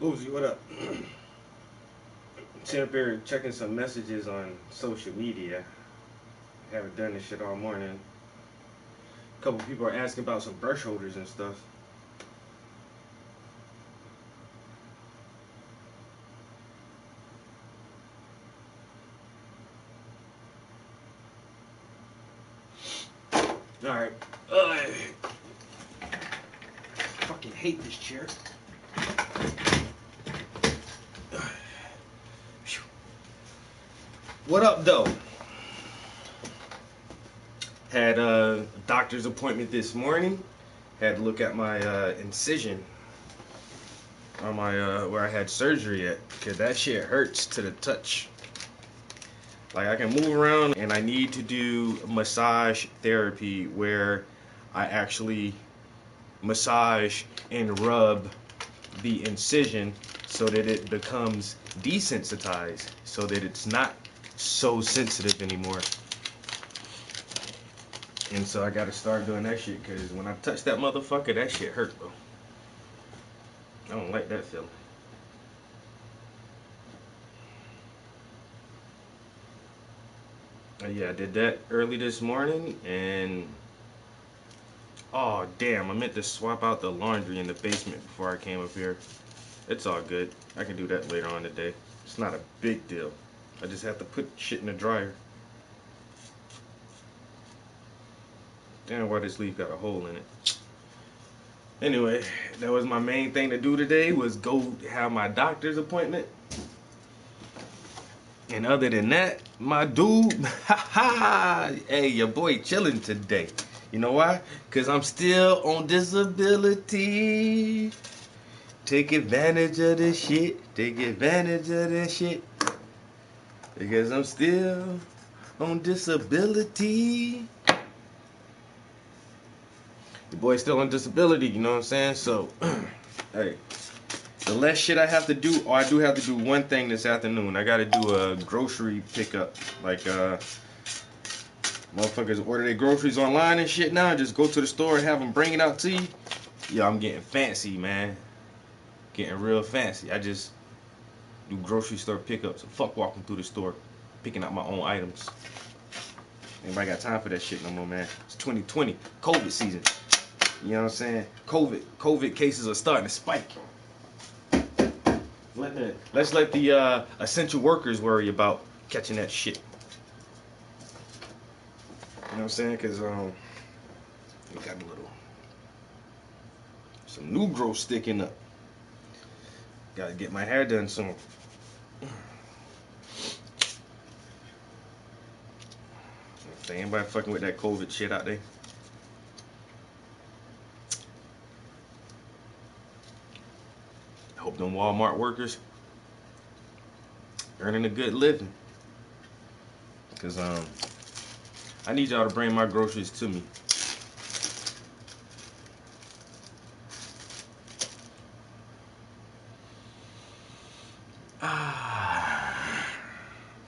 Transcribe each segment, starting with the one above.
Boozy, what up? Sitting up here checking some messages on social media. Haven't done this shit all morning. A couple people are asking about some brush holders and stuff. Alright. I fucking hate this chair. What up, though? Had a doctor's appointment this morning. Had to look at my incision on my where I had surgery at, because that shit hurts to the touch. Like, I can move around, and I need to do massage therapy where I actually massage and rub the incision so that it becomes desensitized, so that it's not so sensitive anymore. And so I gotta start doing that shit, because when I touch that motherfucker, that shit hurt, bro. I don't like that feeling. Yeah, I did that early this morning, and oh damn, I meant to swap out the laundry in the basement before I came up here. It's all good. I can do that later on today. It's not a big deal. I just have to put shit in the dryer. Damn, why this leaf got a hole in it. Anyway, that was my main thing to do today, was go have my doctor's appointment. And other than that, my dude, hey, your boy chilling today. You know why? Because I'm still on disability. Take advantage of this shit. Take advantage of this shit. Because I'm still on disability. Your boy's still on disability, you know what I'm saying? So, hey, the less shit I have to do, or I do have to do one thing this afternoon. I gotta do a grocery pickup. Like, motherfuckers order their groceries online and shit now. Just go to the store and have them bring it out to you. Yeah, I'm getting fancy, man. Getting real fancy. I just do grocery store pickups. Fuck walking through the store, picking out my own items. Anybody got time for that shit no more, man? It's 2020, COVID season. You know what I'm saying? COVID cases are starting to spike. Let's let the essential workers worry about catching that shit. You know what I'm saying? Because we got some new growth sticking up. Gotta get my hair done soon. Anybody fucking with that COVID shit out there? Hope them Walmart workers earning a good living. Cause I need y'all to bring my groceries to me.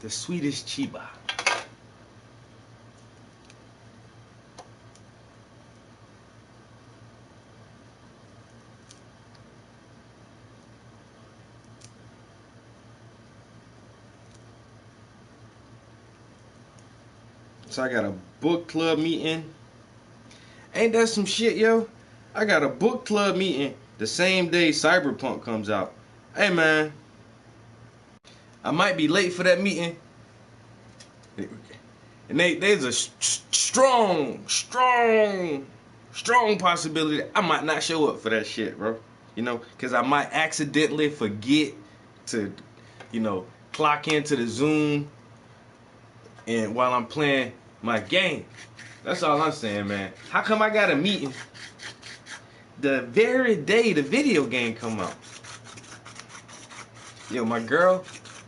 The Swedish Chiba. So I got a book club meeting. Ain't that some shit, yo? I got a book club meeting the same day Cyberpunk comes out. Hey, man, I might be late for that meeting. And there's a strong possibility that I might not show up for that shit, bro. You know, because I might accidentally forget to, clock into the Zoom and while I'm playing my game. That's all I'm saying, man. How come I got a meeting the very day the video game come out? Yo, my girl,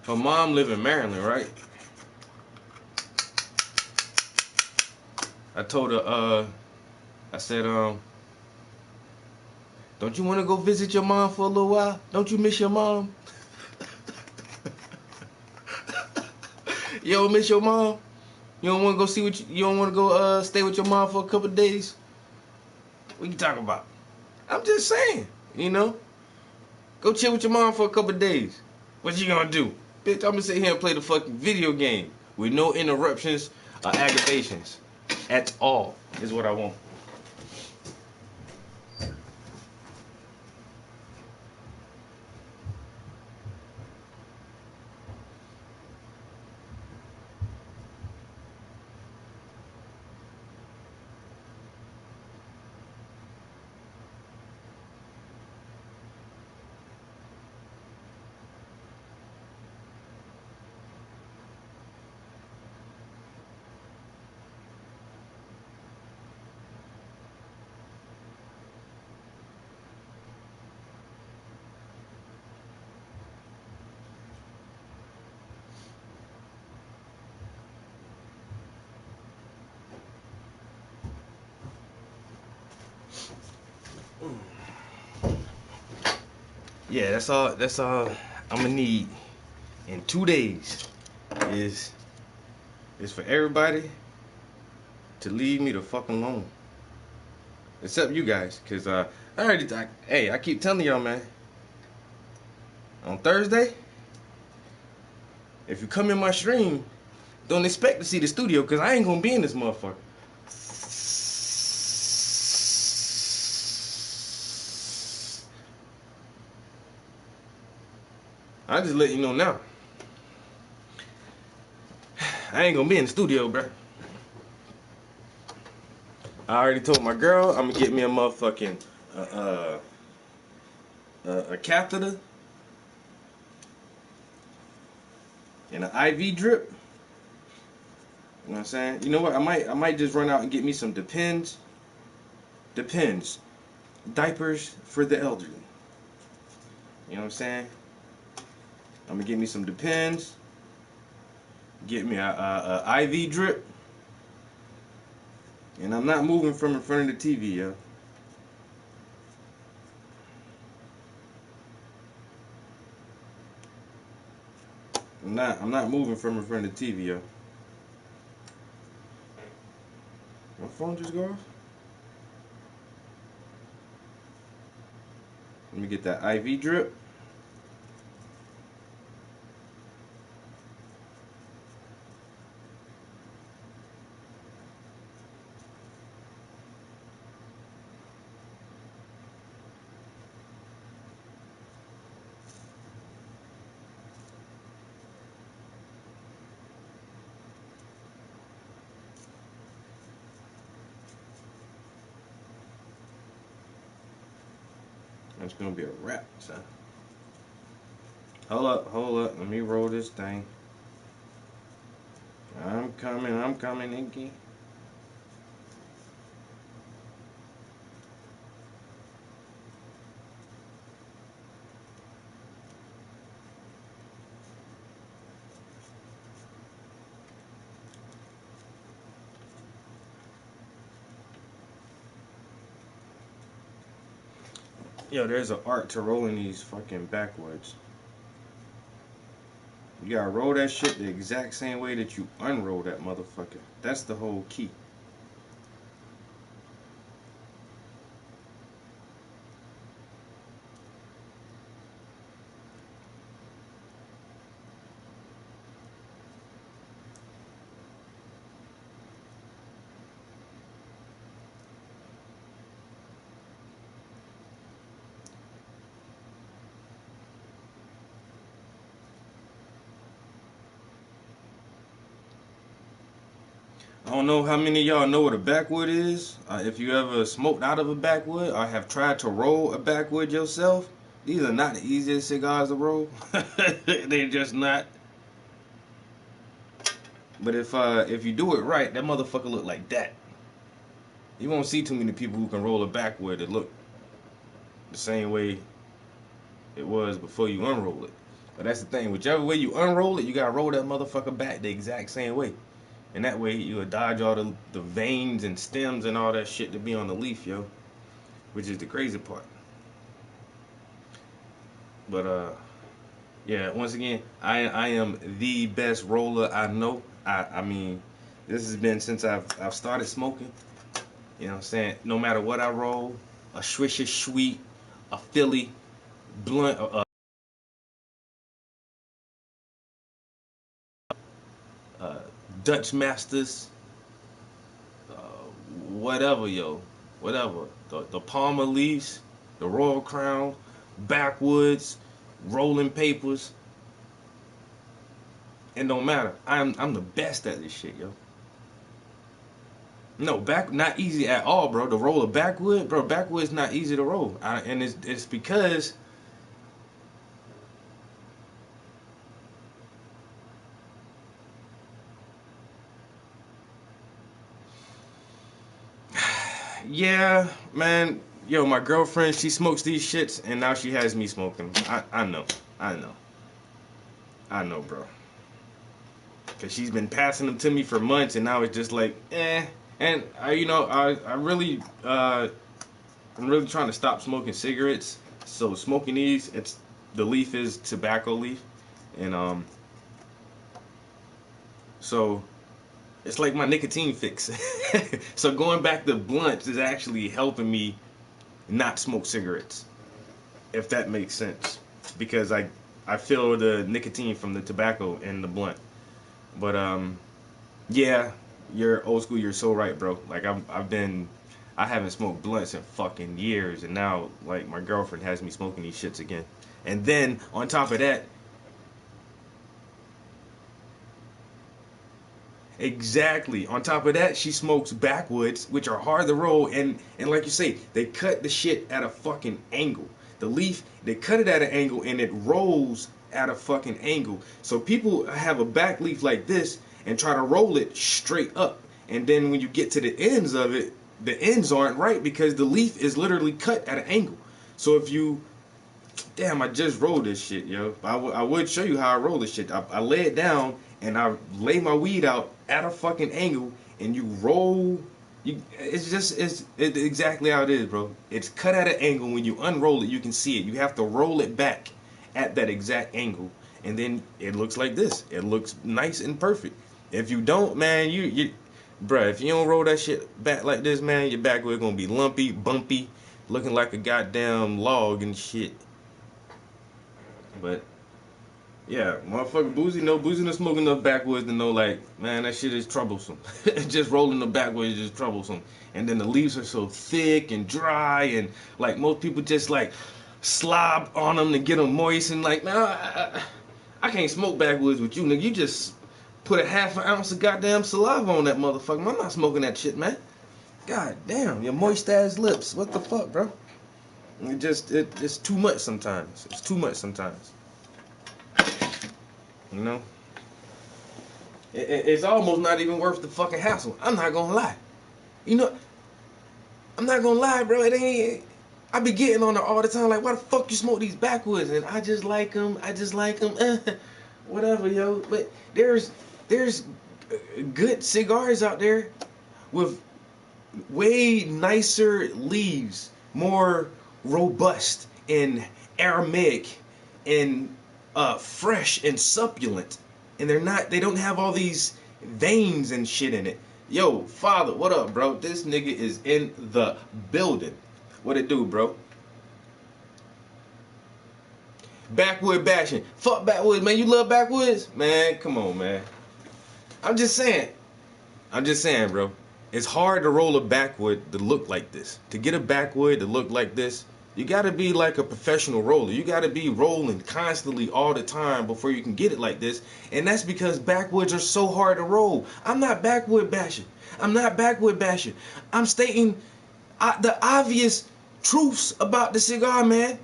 her mom live in Maryland, right? I told her, I said, don't you want to go visit your mom for a little while? Don't you miss your mom? You don't miss your mom? You don't want to go you don't want to go stay with your mom for a couple of days? What you talking about? I'm just saying, Go chill with your mom for a couple days. What you gonna do? Bitch, I'm gonna sit here and play the fucking video game with no interruptions or aggravations at all is what I want. Yeah, that's all I'm gonna need in 2 days is for everybody to leave me the fuck alone. Except you guys, cause I keep telling y'all, man. On Thursday, if you come in my stream, don't expect to see the studio, cause I ain't gonna be in this motherfucker. I just let you know now. I ain't gonna be in the studio, bruh. I already told my girl I'm gonna get me a motherfucking a catheter and an IV drip. You know what I'm saying? You know what? I might just run out and get me some Depends. Diapers for the elderly. You know what I'm saying? I'm gonna get me some Depends. Get me a IV drip. And I'm not moving from in front of the TV, yo. I'm not moving from in front of the TV, yo. My phone just go off? Let me get that IV drip. It's gonna be a wrap, son. Hold up. Let me roll this thing. I'm coming, Inky. Yo, there's an art to rolling these fucking backwards. You gotta roll that shit the exact same way that you unroll that motherfucker. That's the whole key. I don't know how many of y'all know what a backwood is. If you ever smoked out of a backwood or have tried to roll a backwood yourself, these are not the easiest cigars to roll. They're just not. But if you do it right, that motherfucker look like that. You won't see too many people who can roll a backwood that look the same way it was before you unroll it. But that's the thing. Whichever way you unroll it, you gotta roll that motherfucker back the exact same way. And that way you'll dodge all the veins and stems and all that shit to be on the leaf, yo. Which is the crazy part. But yeah, once again, I am the best roller I know. I mean, this has been since I've started smoking. You know what I'm saying? No matter what I roll, a Swisher Sweet, a Philly, blunt, uh, Dutch Masters, uh, whatever, yo, whatever. The Palmer Leafs, the Royal Crown, Backwoods, Rolling Papers. It don't matter. I'm the best at this shit, yo. No, not easy at all, bro. To roll a backwood, bro. Backwood's not easy to roll, and it's because yeah, man. Yo, my girlfriend, she smokes these shits, and now she has me smoking. I know, I know, I know, bro. Cause she's been passing them to me for months, and now it's just like, eh. And I really, I'm really trying to stop smoking cigarettes. So smoking these, the leaf is tobacco leaf, and so it's like my nicotine fix. So going back to blunts is actually helping me not smoke cigarettes, if that makes sense, because I feel the nicotine from the tobacco in the blunt. But yeah, you're old school. You're so right, bro. Like I haven't smoked blunts in fucking years, and now like my girlfriend has me smoking these shits again. And then on top of that, exactly. On top of that, she smokes backwoods, which are hard to roll, and like you say, they cut the shit at a fucking angle. The leaf, they cut it at an angle, and it rolls at a fucking angle. So people have a back leaf like this and try to roll it straight up, and then when you get to the ends of it, the ends aren't right because the leaf is literally cut at an angle. So if you damn, I just rolled this shit, yo. I would show you how I roll this shit. I lay it down and I lay my weed out at a fucking angle, and you roll. It's exactly how it is, bro. It's cut at an angle. When you unroll it, you can see it. You have to roll it back at that exact angle, and then it looks like this. It looks nice and perfect. If you don't, man, bruh, if you don't roll that shit back like this, man, your backwood gonna be lumpy, bumpy, looking like a goddamn log and shit. But yeah, motherfucker Boozy, no Boozy no smoking enough backwoods to know like, man, that shit is troublesome. Just rolling the backwoods is just troublesome. And then the leaves are so thick and dry, and like most people just like slob on them to get them moist, and like, man, I can't smoke backwoods with you, nigga. You just put a half an ounce of goddamn saliva on that motherfucker. I'm not smoking that shit, man. God damn, your moist ass lips. What the fuck, bro? It's too much sometimes. It's too much sometimes. You know? It's almost not even worth the fucking hassle. I'm not gonna lie. You know, I'm not gonna lie, bro. It ain't. I be getting on there all the time. Like, why the fuck you smoke these backwoods? And I just like them. I just like them. Whatever, yo. But there's good cigars out there with way nicer leaves, more robust and aromatic and fresh and succulent, and they don't have all these veins and shit in it. Yo, father, what up, bro? This nigga is in the building. What it do, bro? Backwood bashing. Fuck backwoods, man. You love backwoods, man. Come on, man. I'm just saying. I'm just saying, bro. It's hard to roll a backwood to look like this. To get a backwood to look like this, you gotta be like a professional roller. You gotta be rolling constantly all the time before you can get it like this. And that's because backwoods are so hard to roll. I'm not backwood bashing. I'm not backward bashing. I'm stating the obvious truths about the cigar, man.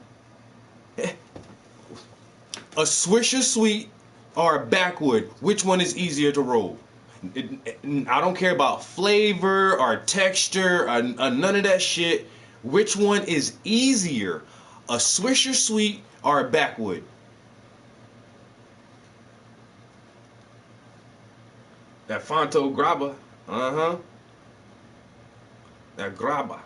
A Swisher Sweet or a backwood, which one is easier to roll? I don't care about flavor or texture or none of that shit. Which one is easier, a Swisher Sweet or a backwood? That Fonto Grabba, that Grabba.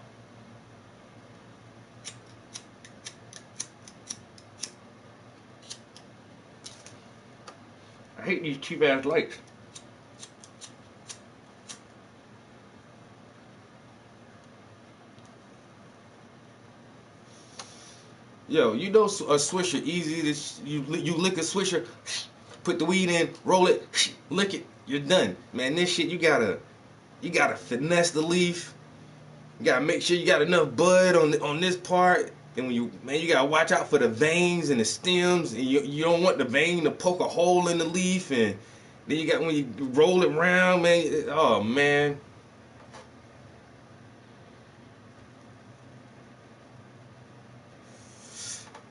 I hate these cheap ass lights. Yo, you know a Swisher easy to you lick a Swisher, put the weed in, roll it, lick it, you're done. Man, this shit you gotta finesse the leaf. You gotta make sure you got enough bud on this part. And when you gotta watch out for the veins and the stems, and you don't want the vein to poke a hole in the leaf. And then you got when you roll it around, man. Oh man.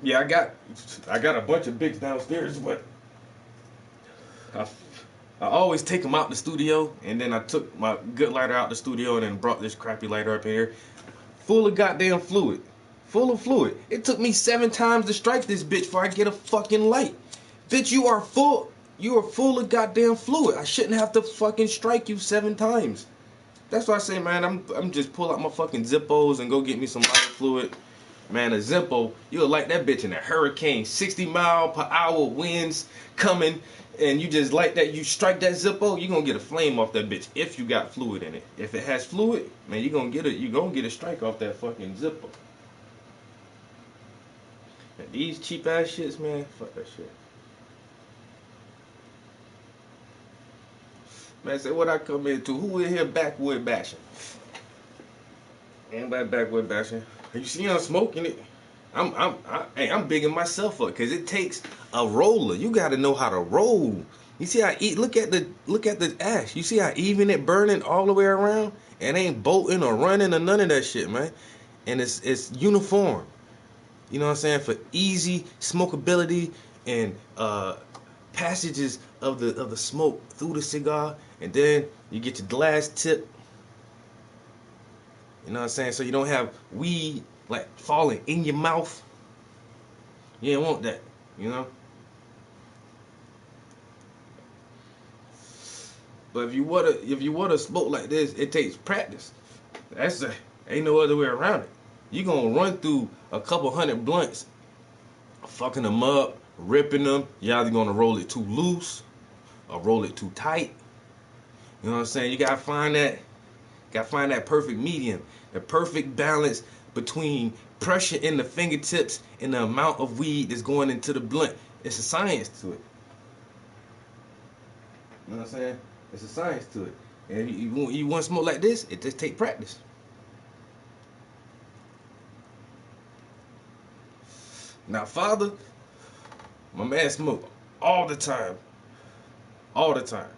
Yeah, I got a bunch of bigs downstairs, but I, I always take them out the studio, and then I took my good lighter out the studio, and then brought this crappy lighter up here, full of goddamn fluid, full of fluid. It took me 7 times to strike this bitch before I get a fucking light. Bitch, you are full of goddamn fluid. I shouldn't have to fucking strike you 7 times. That's why I say, man, I'm just pull out my fucking Zippos and go get me some lighter fluid. Man, a Zippo, you'll light that bitch in a hurricane, 60-mile-per-hour winds coming, and you just like that. You strike that Zippo, you gonna get a flame off that bitch if you got fluid in it. If it has fluid, man, you gonna get a strike off that fucking Zippo. And these cheap ass shits, man, fuck that shit. Man, say what I come into. Who in here backwood bashing? Anybody backwood bashing? You see I'm smoking it. I'm bigging myself up because it takes a roller. You got to know how to roll. You see how look at the ash. You see how even it burning all the way around? It ain't bolting or running or none of that shit, man. And it's uniform. You know what I'm saying? For easy smokability and passages of the smoke through the cigar, and then you get your glass tip. You know what I'm saying? So you don't have weed like falling in your mouth. You don't want that, you know? But if you wanna smoke like this, it takes practice. Ain't no other way around it. You gonna run through a couple hundred blunts, fucking them up, ripping them. You're either gonna roll it too loose or roll it too tight. You know what I'm saying? You gotta find that perfect medium, the perfect balance between pressure in the fingertips and the amount of weed that's going into the blunt. It's a science to it. You know what I'm saying? It's a science to it. And you want to smoke like this, it just take practice. Now, father, my man smoke all the time. All the time.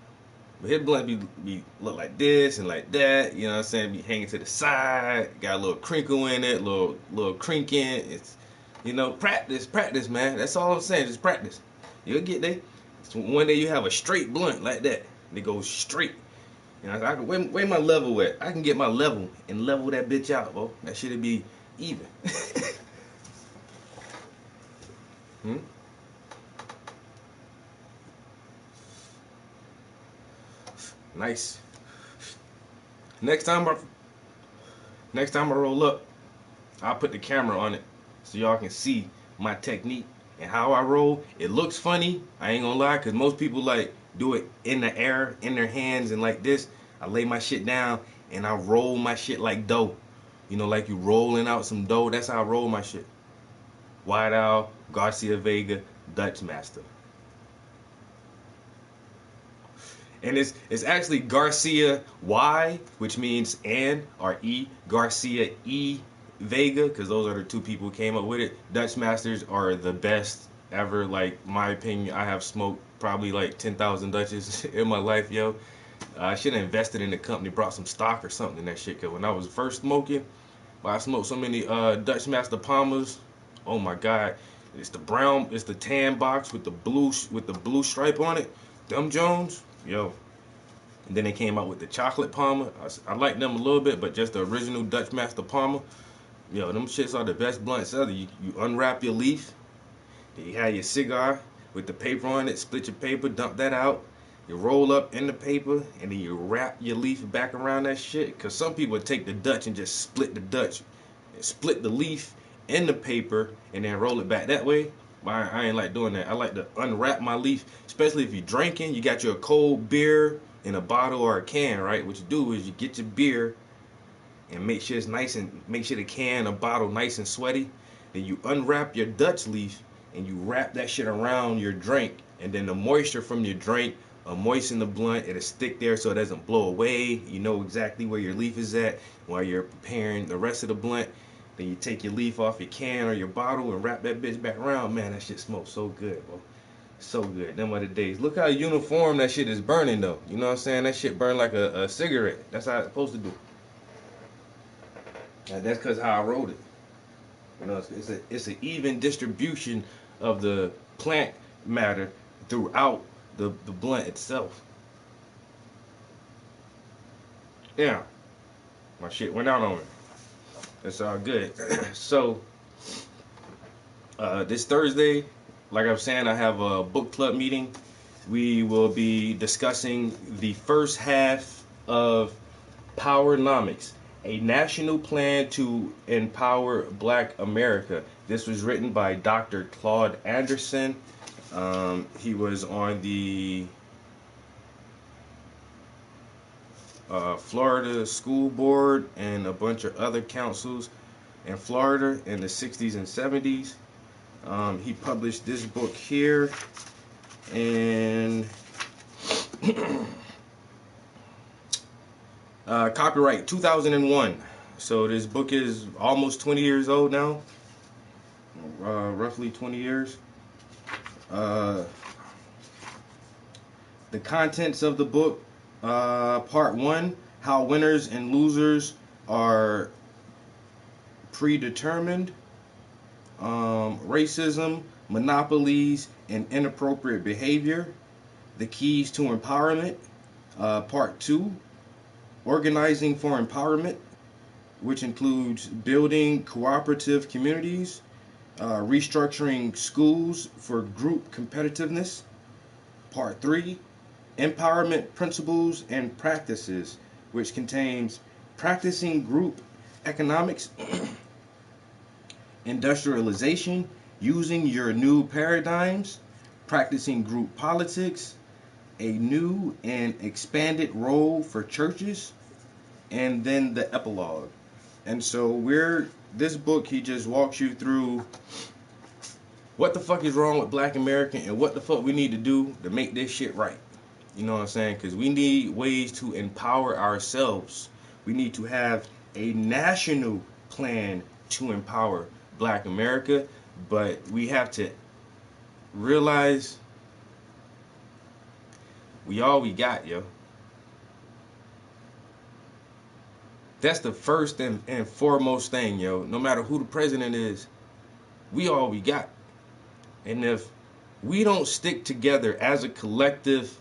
But his blunt be look like this and like that, you know what I'm saying? Be hanging to the side, got a little crinkle in it, little crinking. It's, you know, practice, man. That's all I'm saying, just practice. You'll get there. So one day you have a straight blunt like that. It goes straight. You know, I can where my level at? I can get my level and level that bitch out, bro. That shit'll be even. Nice. Next time I roll up, I'll put the camera on it so y'all can see my technique and how I roll. It looks funny, I ain't gonna lie, because most people like do it in the air, in their hands, and like this. I lay my shit down and I roll my shit like dough. You know, like you rolling out some dough. That's how I roll my shit. White Owl, Garcia Vega, Dutch Master. And it's actually Garcia Y, which means and, or E, Garcia E Vega, because those are the 2 people who came up with it. Dutch Masters are the best ever. Like, my opinion, I have smoked probably like 10,000 Dutches in my life, yo. I should have invested in the company, brought some stock or something in that shit, because when I was first smoking, I smoked so many Dutch Master Palmers. Oh my God. It's the tan box with the blue stripe on it. Them Jones. Yo, and then they came out with the chocolate Palmer. I like them a little bit, but just the original Dutch Master Palmer. Yo, them shits are the best blunts ever. You unwrap your leaf, then you have your cigar with the paper on it, split your paper, dump that out. You roll up in the paper, and then you wrap your leaf back around that shit. Because some people take the Dutch and just split the Dutch, and split the leaf in the paper, and then roll it back that way. I ain't like doing that. I like to unwrap my leaf, especially if you're drinking. You got your cold beer in a bottle or a can, right? What you do is you get your beer and make sure it's nice, and make sure the can or bottle nice and sweaty. Then you unwrap your Dutch leaf and you wrap that shit around your drink, and then the moisture from your drink moisten the blunt. It'll stick there so it doesn't blow away. You know exactly where your leaf is at while you're preparing the rest of the blunt. Then you take your leaf off your can or your bottle and wrap that bitch back around. Man, that shit smells so good, bro. So good. Them other days. Look how uniform that shit is burning, though. You know what I'm saying? That shit burn like a cigarette. That's how it's supposed to do. And that's because how I wrote it. You know, it's an even distribution of the plant matter throughout the blunt itself. Yeah, my shit went out on me. It's all good. So this Thursday, like I was saying, I have a book club meeting. We will be discussing the first half of Powernomics, a national plan to empower Black America. This was written by Dr. Claude Anderson. He was on the Florida School Board and a bunch of other councils in Florida in the 60s and 70s. He published this book here, and copyright 2001. So this book is almost 20 years old now, roughly 20 years. The contents of the book, part 1, how winners and losers are predetermined, racism, monopolies, and inappropriate behavior, the keys to empowerment. Part 2, organizing for empowerment, which includes building cooperative communities, restructuring schools for group competitiveness. Part 3, empowerment principles and practices, which contains practicing group economics, industrialization, using your new paradigms, practicing group politics, a new and expanded role for churches, and then the epilogue. And so this book, he just walks you through what the fuck is wrong with Black America and what the fuck we need to do to make this shit right. You know what I'm saying? Because we need ways to empower ourselves. We need to have a national plan to empower Black America, but we have to realize we all we got, yo. That's the first and foremost thing, yo. No matter who the president is, we all we got. And if we don't stick together as a collective,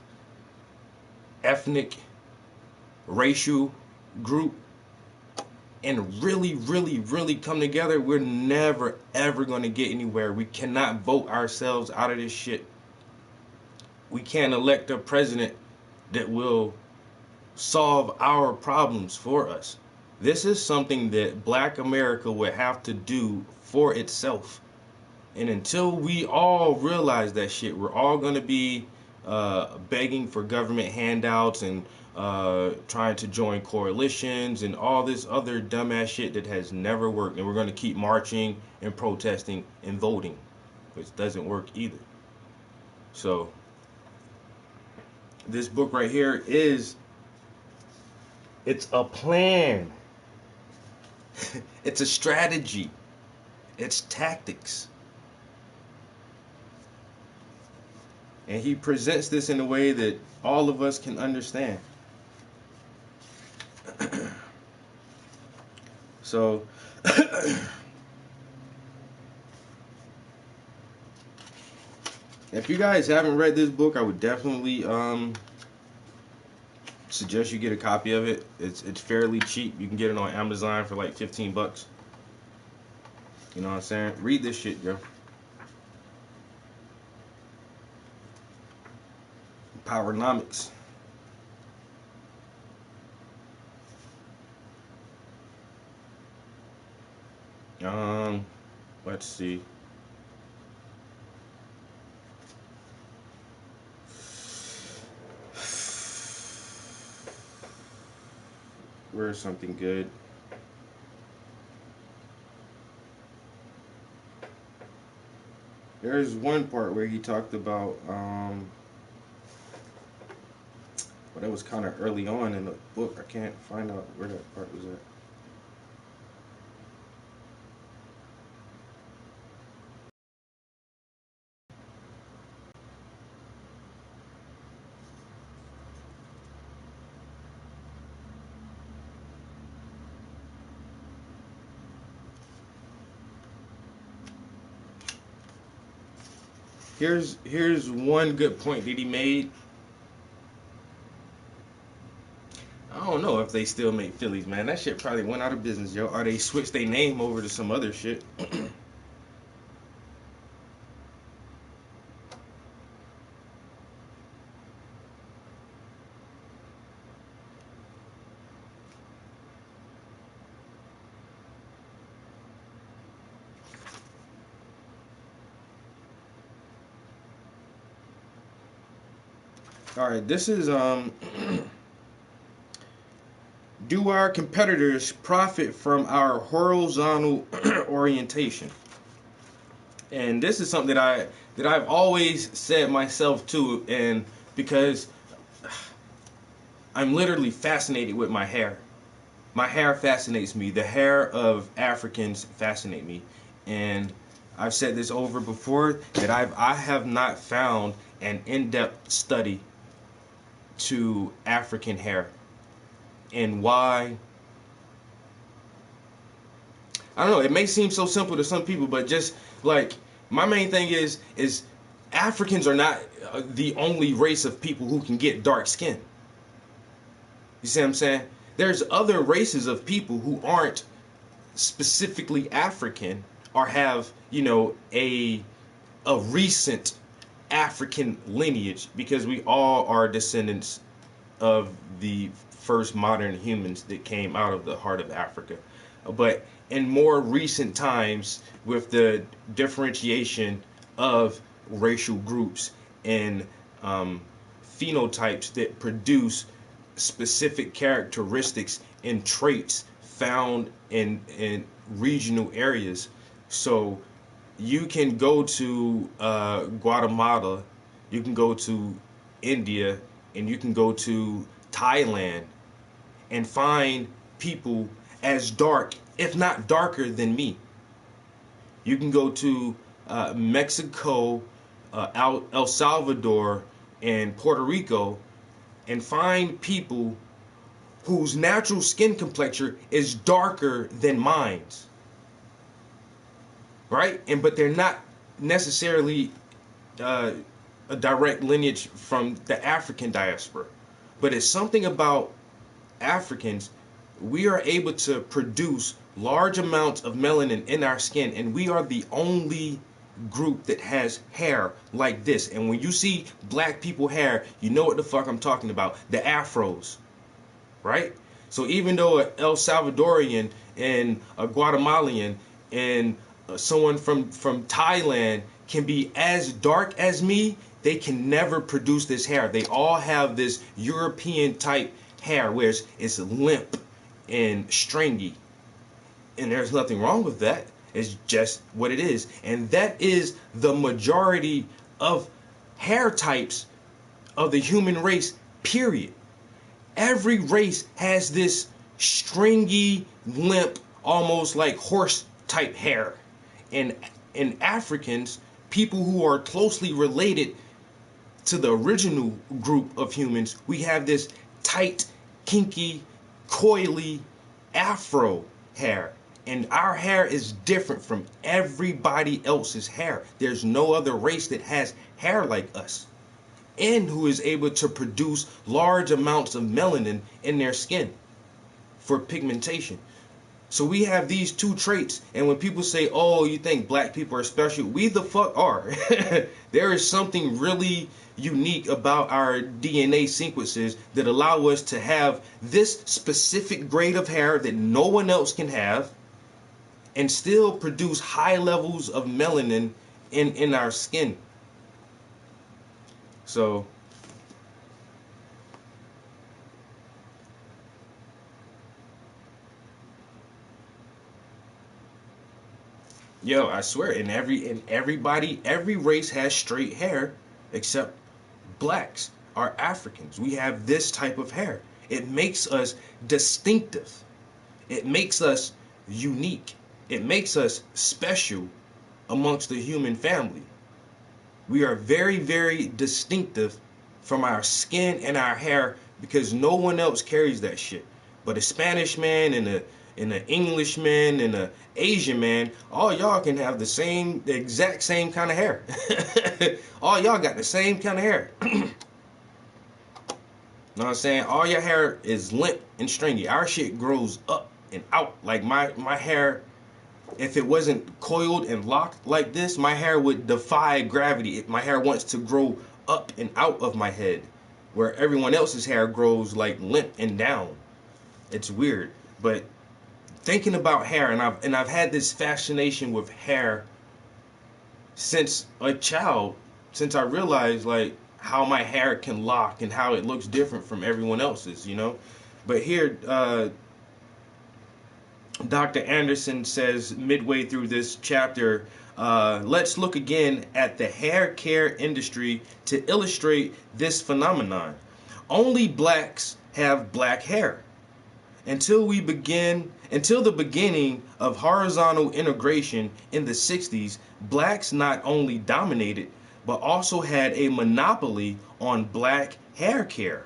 ethnic, racial group, and really, really, really come together, we're never, ever going to get anywhere. We cannot vote ourselves out of this shit. We can't elect a president that will solve our problems for us. This is something that Black America would have to do for itself. And until we all realize that shit, we're all going to be begging for government handouts and trying to join coalitions and all this other dumbass shit that has never worked. And we're going to keep marching and protesting and voting, which doesn't work either. So this book right here it's a plan. It's a strategy. It's tactics. And he presents this in a way that all of us can understand. So, if you guys haven't read this book, I would definitely suggest you get a copy of it. It's fairly cheap. You can get it on Amazon for like $15. You know what I'm saying? Read this shit, yo. Powernomics. Let's see. Where's something good? there's one part where he talked about well, that was kind of early on in the book. I can't find out where that part was at. Here's one good point that he made. I don't know if they still make Phillies, man. That shit probably went out of business, yo. Or they switched their name over to some other shit. All right, this is do our competitors profit from our horizontal orientation? And this is something that I've always said myself too, and because I'm literally fascinated with my hair. My hair fascinates me. The hair of Africans fascinate me, and I've said this over before that I have not found an in-depth study to African hair and why. I don't know. It may seem so simple to some people, but just like my main thing is Africans are not the only race of people who can get dark skin. You see what I'm saying? There's other races of people who aren't specifically African or have, you know, a recent African lineage, because we all are descendants of the first modern humans that came out of the heart of Africa. But in more recent times, with the differentiation of racial groups and phenotypes that produce specific characteristics and traits found in regional areas. So you can go to Guatemala, you can go to India, and you can go to Thailand and find people as dark, if not darker than me. You can go to Mexico, El Salvador, and Puerto Rico and find people whose natural skin complexion is darker than mine, right? And but they're not necessarily a direct lineage from the African diaspora. But it's something about Africans. We are able to produce large amounts of melanin in our skin, and we are the only group that has hair like this. And when you see black people hair, you know what the fuck I'm talking about. The afros, right? So even though an El Salvadorian and a Guatemalan and someone from Thailand can be as dark as me, they can never produce this hair. They all have this European type hair where it's limp and stringy. And there's nothing wrong with that. It's just what it is. And that is the majority of hair types of the human race, period. Every race has this stringy, limp, almost like horse type hair. And in Africans, people who are closely related to the original group of humans, we have this tight, kinky, coily afro hair. And our hair is different from everybody else's hair. There's no other race that has hair like us and who is able to produce large amounts of melanin in their skin for pigmentation. So we have these two traits, and when people say, oh, you think black people are special, we the fuck are. There is something really unique about our DNA sequences that allow us to have this specific grade of hair that no one else can have and still produce high levels of melanin in our skin. So Yo, I swear, every race has straight hair except blacks are Africans. We have this type of hair. It makes us distinctive. It makes us unique. It makes us special amongst the human family. We are very, very distinctive from our skin and our hair because no one else carries that shit. But a Spanish man and an English man and an Asian man, all y'all can have the exact same kind of hair. All y'all got the same kind of hair. Know what I'm saying? All your hair is limp and stringy. Our shit grows up and out. Like my hair, if it wasn't coiled and locked like this, my hair would defy gravity. My hair wants to grow up and out of my head, where everyone else's hair grows like limp and down. It's weird. But thinking about hair, and I've had this fascination with hair since a child, since I realized like how my hair can lock and how it looks different from everyone else's, you know. But here, Dr. Anderson says midway through this chapter, let's look again at the hair care industry to illustrate this phenomenon. Only blacks have black hair. Until the beginning of horizontal integration in the 60s, blacks not only dominated, but also had a monopoly on black hair care.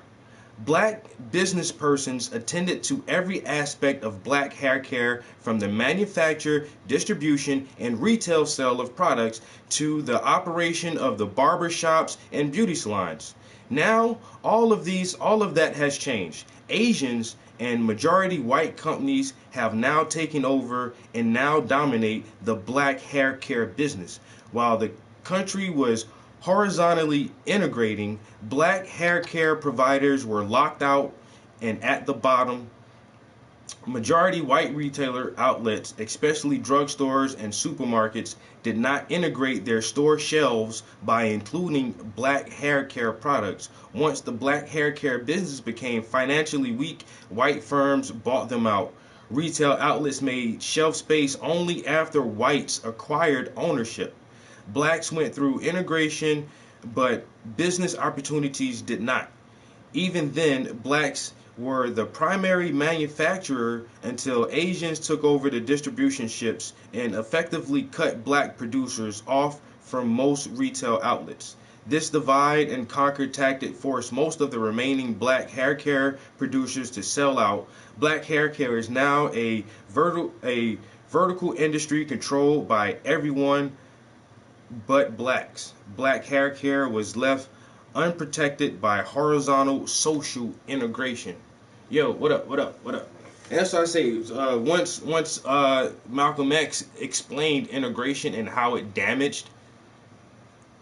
Black business persons attended to every aspect of black hair care, from the manufacture, distribution, and retail sale of products to the operation of the barber shops and beauty salons. Now, all of that has changed. Asians and majority white companies have now taken over and now dominate the black hair care business. While the country was horizontally integrating, black hair care providers were locked out and at the bottom. Majority white retailer outlets, especially drugstores and supermarkets, did not integrate their store shelves by including black hair care products. Once the black hair care business became financially weak, white firms bought them out. Retail outlets made shelf space only after whites acquired ownership. Blacks went through integration, but business opportunities did not. Even then, blacks were the primary manufacturer until Asians took over the distribution ships and effectively cut black producers off from most retail outlets. This divide and conquer tactic forced most of the remaining black hair care producers to sell out. Black hair care is now a vertical industry controlled by everyone but blacks. Black hair care was left unprotected by horizontal social integration. Yo, what up? And that's what I say. Once Malcolm X explained integration and how it damaged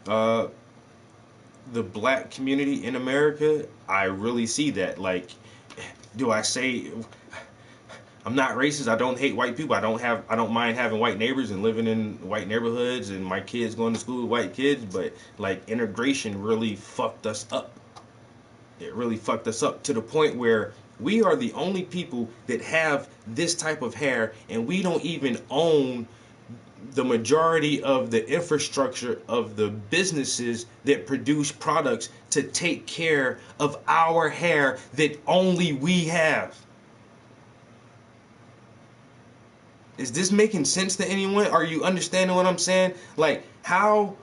the black community in America, I really see that. Like, do I say I'm not racist? I don't hate white people. I don't mind having white neighbors and living in white neighborhoods and my kids going to school with white kids, but like integration really fucked us up. It really fucked us up to the point where we are the only people that have this type of hair, and we don't even own the majority of the infrastructure of the businesses that produce products to take care of our hair that only we have. Is this making sense to anyone? Are you understanding what I'm saying? Like, how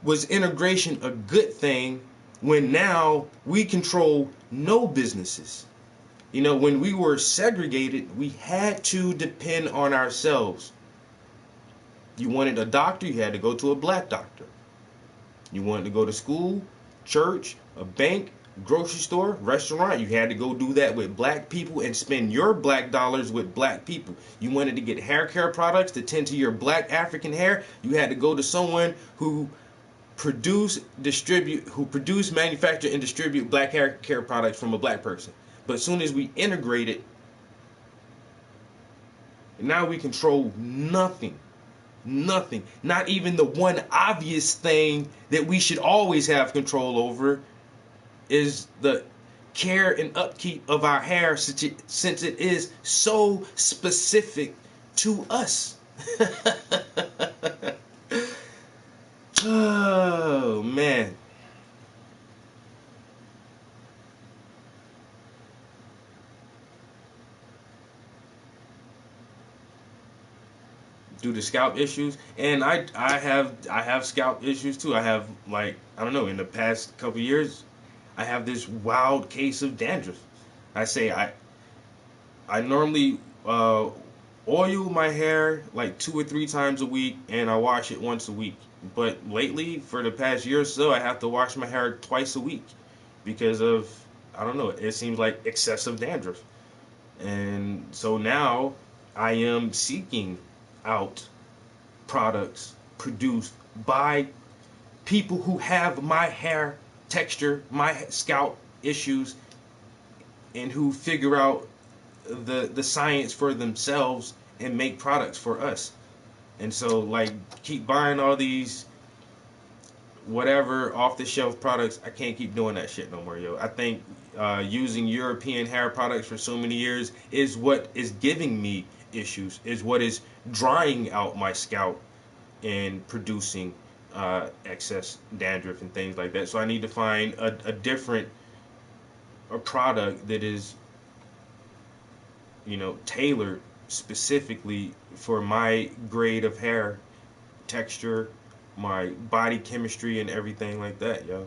was integration a good thing when now we control no businesses? You know, when we were segregated, we had to depend on ourselves. You wanted a doctor, you had to go to a black doctor. You wanted to go to school, church, a bank, grocery store, restaurant, you had to go do that with black people and spend your black dollars with black people. You wanted to get hair care products to tend to your black African hair, you had to go to someone who produce, manufacture, and distribute black hair care products from a black person. But as soon as we integrate it, now we control nothing. Nothing. Not even the one obvious thing that we should always have control over is the care and upkeep of our hair, since it is so specific to us. Oh man. Due to scalp issues, and I have scalp issues too. I have, like, I don't know, in the past couple years I have this wild case of dandruff. I say I normally oil my hair like 2 or 3 times a week, and I wash it once a week. But lately, for the past year or so, I have to wash my hair twice a week because of, I don't know, it seems like excessive dandruff. And so now I am seeking out products produced by people who have my hair texture, my scalp issues, and who figure out the science for themselves and make products for us. And so, like, keep buying all these whatever off the shelf products. I can't keep doing that shit no more, yo. I think using European hair products for so many years is what is giving me issues, is what is drying out my scalp and producing excess dandruff and things like that. So I need to find a different a product that is, tailored specifically for my grade of hair texture, my body chemistry, and everything like that, yo.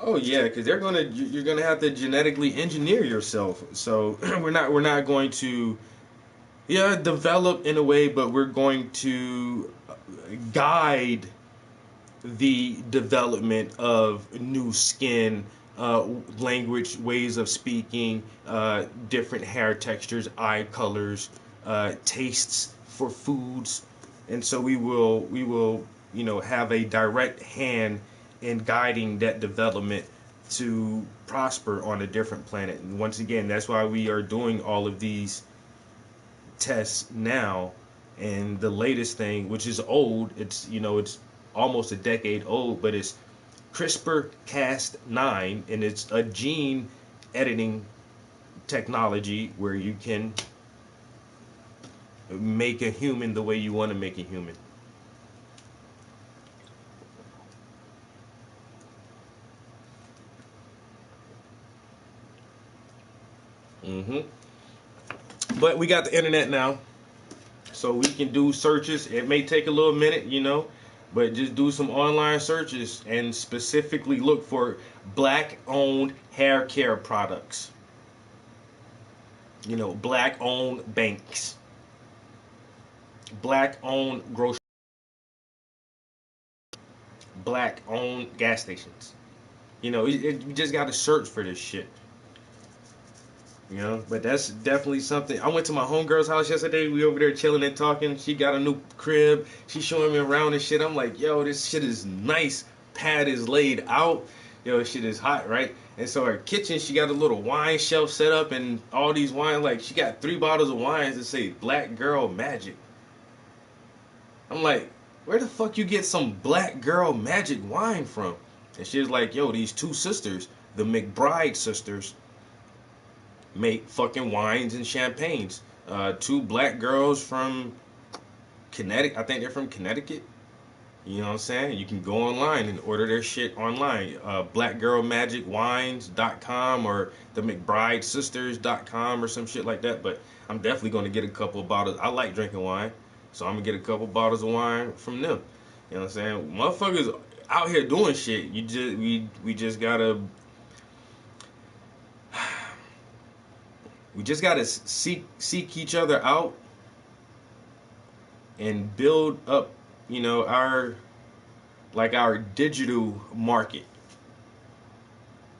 Oh yeah, because you're gonna have to genetically engineer yourself. So we're not going to, yeah, develop in a way, but we're going to guide the development of new skin, language, ways of speaking, different hair textures, eye colors, tastes for foods, and so we will have a direct hand in guiding that development to prosper on a different planet. And once again, that's why we are doing all of these tests now. And the latest thing, which is old, it's almost a decade old, but it's CRISPR-Cas9, and it's a gene editing technology where you can make a human the way you want to make a human. hmm But we got the internet now, so we can do searches. It may take a little minute, but just do some online searches and specifically look for black owned hair care products. Black owned banks, black owned grocery, black owned gas stations. You just got to search for this shit. But that's definitely something. I went to my homegirl's house yesterday. We over there chilling and talking. She got a new crib. She showing me around and shit. I'm like, yo, this shit is nice. Pad is laid out. Yo, shit is hot, right? And so her kitchen, she got a little wine shelf set up and all these wine. Like, she got 3 bottles of wines that say Black Girl Magic. I'm like, where the fuck you get some Black Girl Magic wine from? And she was like, yo, these two sisters, the McBride sisters, make fucking wines and champagnes. Two black girls from Connecticut. I think they're from Connecticut. You know what I'm saying? You can go online and order their shit online. Blackgirlmagicwines.com or the McBridesisters.com or some shit like that. But I'm definitely going to get a couple of bottles. I like drinking wine. So I'm going to get a couple bottles of wine from them. You know what I'm saying? Motherfuckers out here doing shit. We just gotta seek each other out and build up, our digital market.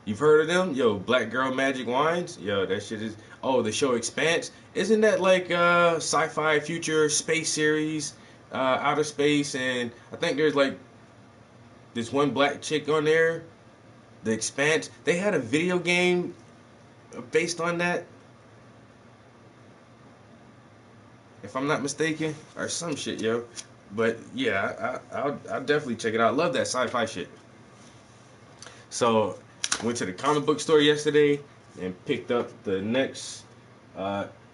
You've heard of them? Yo, Black Girl Magic Wines? Yo, that shit is. Oh, the show Expanse? Isn't that like sci-fi future space series, outer space? And I think there's like this one black chick on there, The Expanse. They had a video game based on that, if I'm not mistaken, or some shit, yo. But yeah, I'll definitely check it out. I love that sci-fi shit. So went to the comic book store yesterday and picked up the next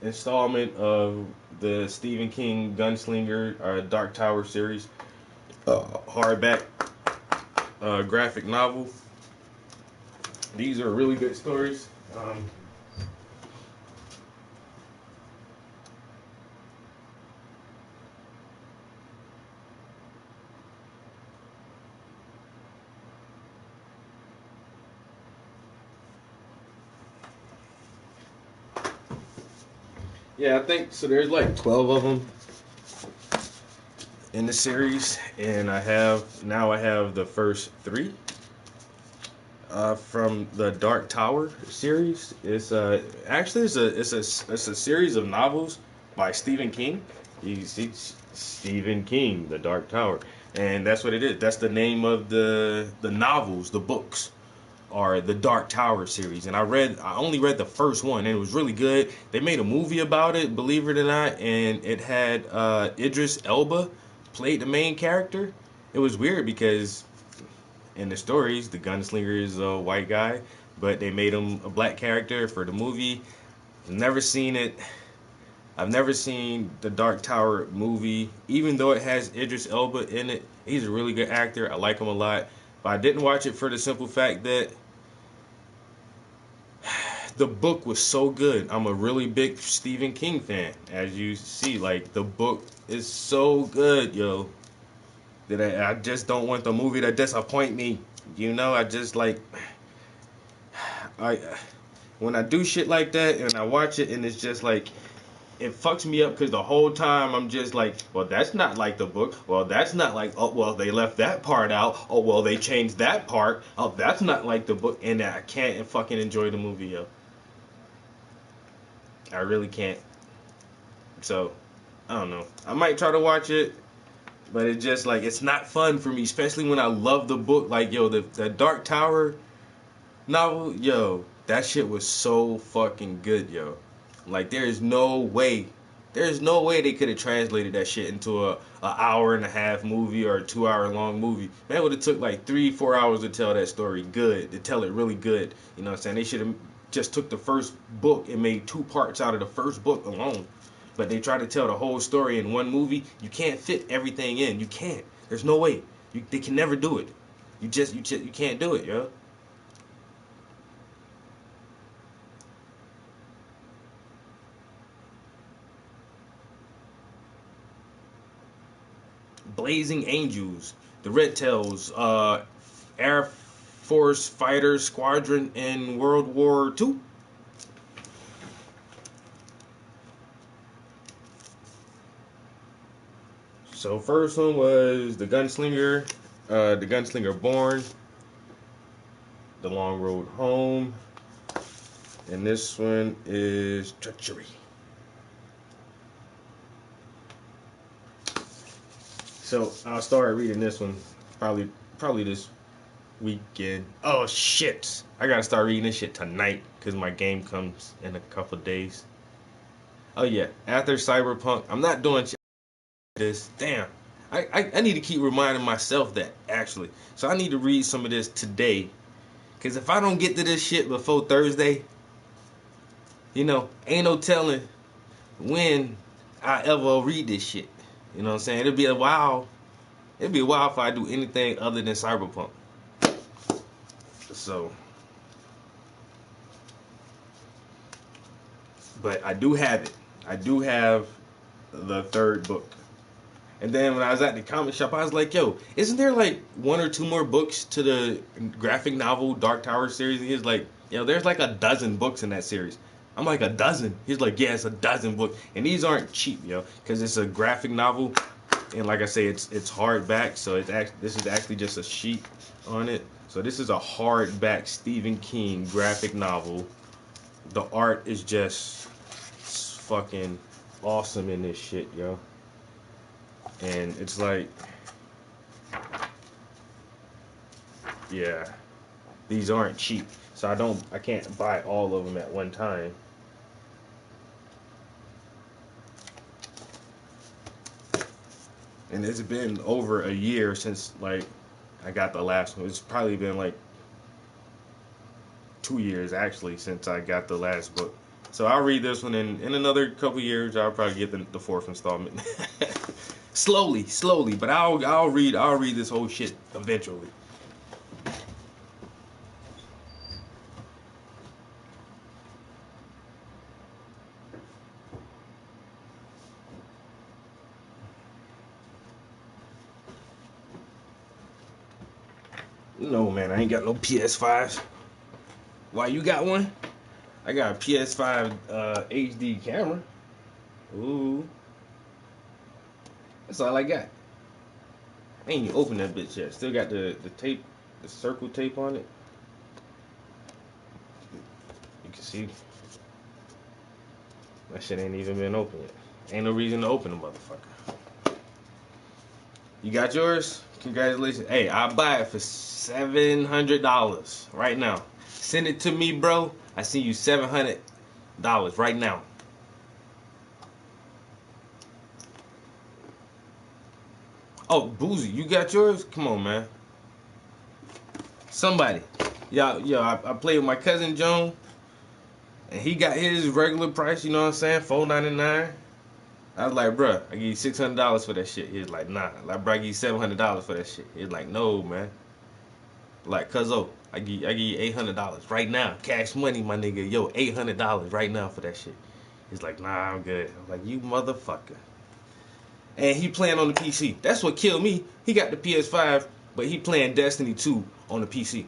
installment of the Stephen King Gunslinger Dark Tower series, hardback graphic novel. These are really good stories. Yeah, I think so. There's like 12 of them in the series, and I have the first three from the Dark Tower series. It's actually it's a series of novels by Stephen King. He's Stephen King, the Dark Tower, and that's what it is. That's the name of the novels, the books are the Dark Tower series, and I only read the first one, and it was really good. They made a movie about it, believe it or not, and it had Idris Elba played the main character. It was weird because in the stories, the gunslinger is a white guy, but they made him a black character for the movie. Never seen it. I've never seen the Dark Tower movie, even though it has Idris Elba in it. He's a really good actor. I like him a lot. But I didn't watch it for the simple fact that the book was so good. I'm a really big Stephen King fan, as you see. Like, the book is so good, yo, that I just don't want the movie to disappoint me. You know, I just like I when I do shit like that and I watch it and it's just like it fucks me up because the whole time I'm just like, well, that's not like the book. Well, that's not like, oh, well, they left that part out. Oh, well, they changed that part. Oh, that's not like the book. And I can't fucking enjoy the movie, yo. I really can't. So, I don't know. I might try to watch it, but it's just like, it's not fun for me, especially when I love the book. Like, yo, the Dark Tower novel, yo, that shit was so fucking good, yo. Like, there's no way they could have translated that shit into a hour and a half movie or a 2 hour long movie. Man, it would have took like 3-4 hours to tell that story good, to tell it really good. You know what I'm saying? They should have just took the first book and made 2 parts out of the first book alone. But they try to tell the whole story in one movie. You can't fit everything in. You can't. There's no way. They can never do it. You can't do it, yo. Blazing Angels, the Red Tails, Air Force Fighter Squadron in World War II. So first one was the Gunslinger Born, The Long Road Home, and this one is Treachery. So I'll start reading this one probably this weekend. Oh shit! I gotta start reading this shit tonight because my game comes in a couple days. Oh yeah, after Cyberpunk, I'm not doing this. Damn, I need to keep reminding myself that actually. So I need to read some of this today because if I don't get to this shit before Thursday, ain't no telling when I ever read this shit. You know what I'm saying? It'll be a while. It'll be a while if I do anything other than Cyberpunk. So, but I do have it. I do have the third book. And then when I was at the comic shop, I was like, yo, isn't there like one or two more books to the graphic novel Dark Tower series? And he's like, there's like a dozen books in that series. I'm like, a dozen? He's like, yeah, it's a dozen books. And these aren't cheap, because it's a graphic novel. And like I say, it's hardback, so this is actually just a sheet on it. So this is a hardback Stephen King graphic novel. The art is just fucking awesome in this shit, yo. And it's like, yeah, these aren't cheap, so I can't buy all of them at one time. And it's been over a year since like I got the last one. It's probably been like 2 years actually since I got the last book. So I'll read this one in another couple years. I'll probably get the fourth installment. slowly, but I'll read this whole shit eventually. No, man, I ain't got no PS5s. Why, you got one? I got a PS5 HD camera. Ooh. That's all I got. I ain't even opened that bitch yet. Still got the tape, the circle tape on it. You can see. That shit ain't even been opened yet. Ain't no reason to open the motherfucker. You got yours? Congratulations. Hey, I'll buy it for $700 right now. Send it to me, bro. I send you $700 right now. Oh, Boozy, you got yours? Come on, man. Somebody. Yo, I played with my cousin Joan, and he got his regular price, you know what I'm saying? $4.99. I was like, bruh, I give you $600 for that shit. He was like, nah. Like, bruh, I give you $700 for that shit. He was like, no, man. Like, cuzzo, I give you $800 right now. Cash money, my nigga. Yo, $800 right now for that shit. He's like, nah, I'm good. I'm like, you motherfucker. And he playing on the PC. That's what killed me. He got the PS5, but he playing Destiny 2 on the PC.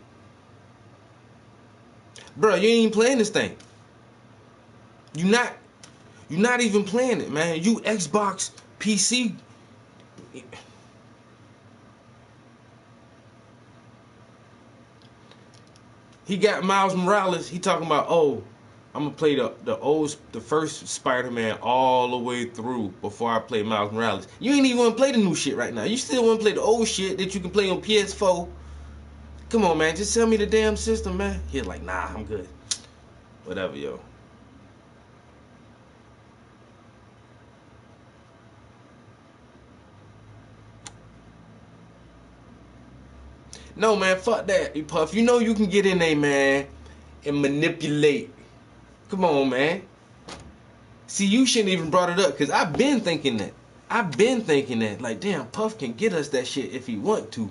Bro, you ain't even playing this thing. You're not even playing it, man. You Xbox PC. He got Miles Morales. He talking about, oh, I'm gonna play the first Spider-Man all the way through before I play Miles Morales. You ain't even wanna play the new shit right now. You still wanna play the old shit that you can play on PS4. Come on, man. Just sell me the damn system, man. He's like, nah, I'm good. Whatever, yo. No, man, fuck that, you Puff. You know you can get in there, man, and manipulate. Come on, man. See, you shouldn't even brought it up, because I've been thinking that. Like, damn, Puff can get us that shit if he want to.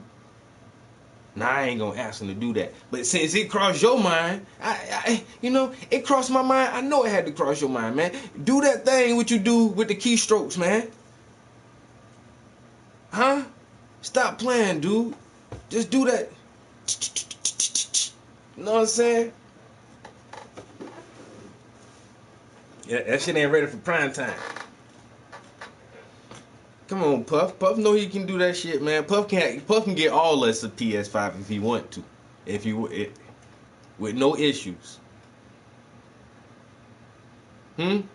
Nah, I ain't gonna ask him to do that. But since it crossed your mind, it crossed my mind. I know it had to cross your mind, man. Do that thing what you do with the keystrokes, man. Huh? Stop playing, dude. Just do that. You know what I'm saying? Yeah, that shit ain't ready for prime time. Come on, Puff. Puff know he can do that shit, man. Puff can get all us a PS5 if he want to. With no issues. Come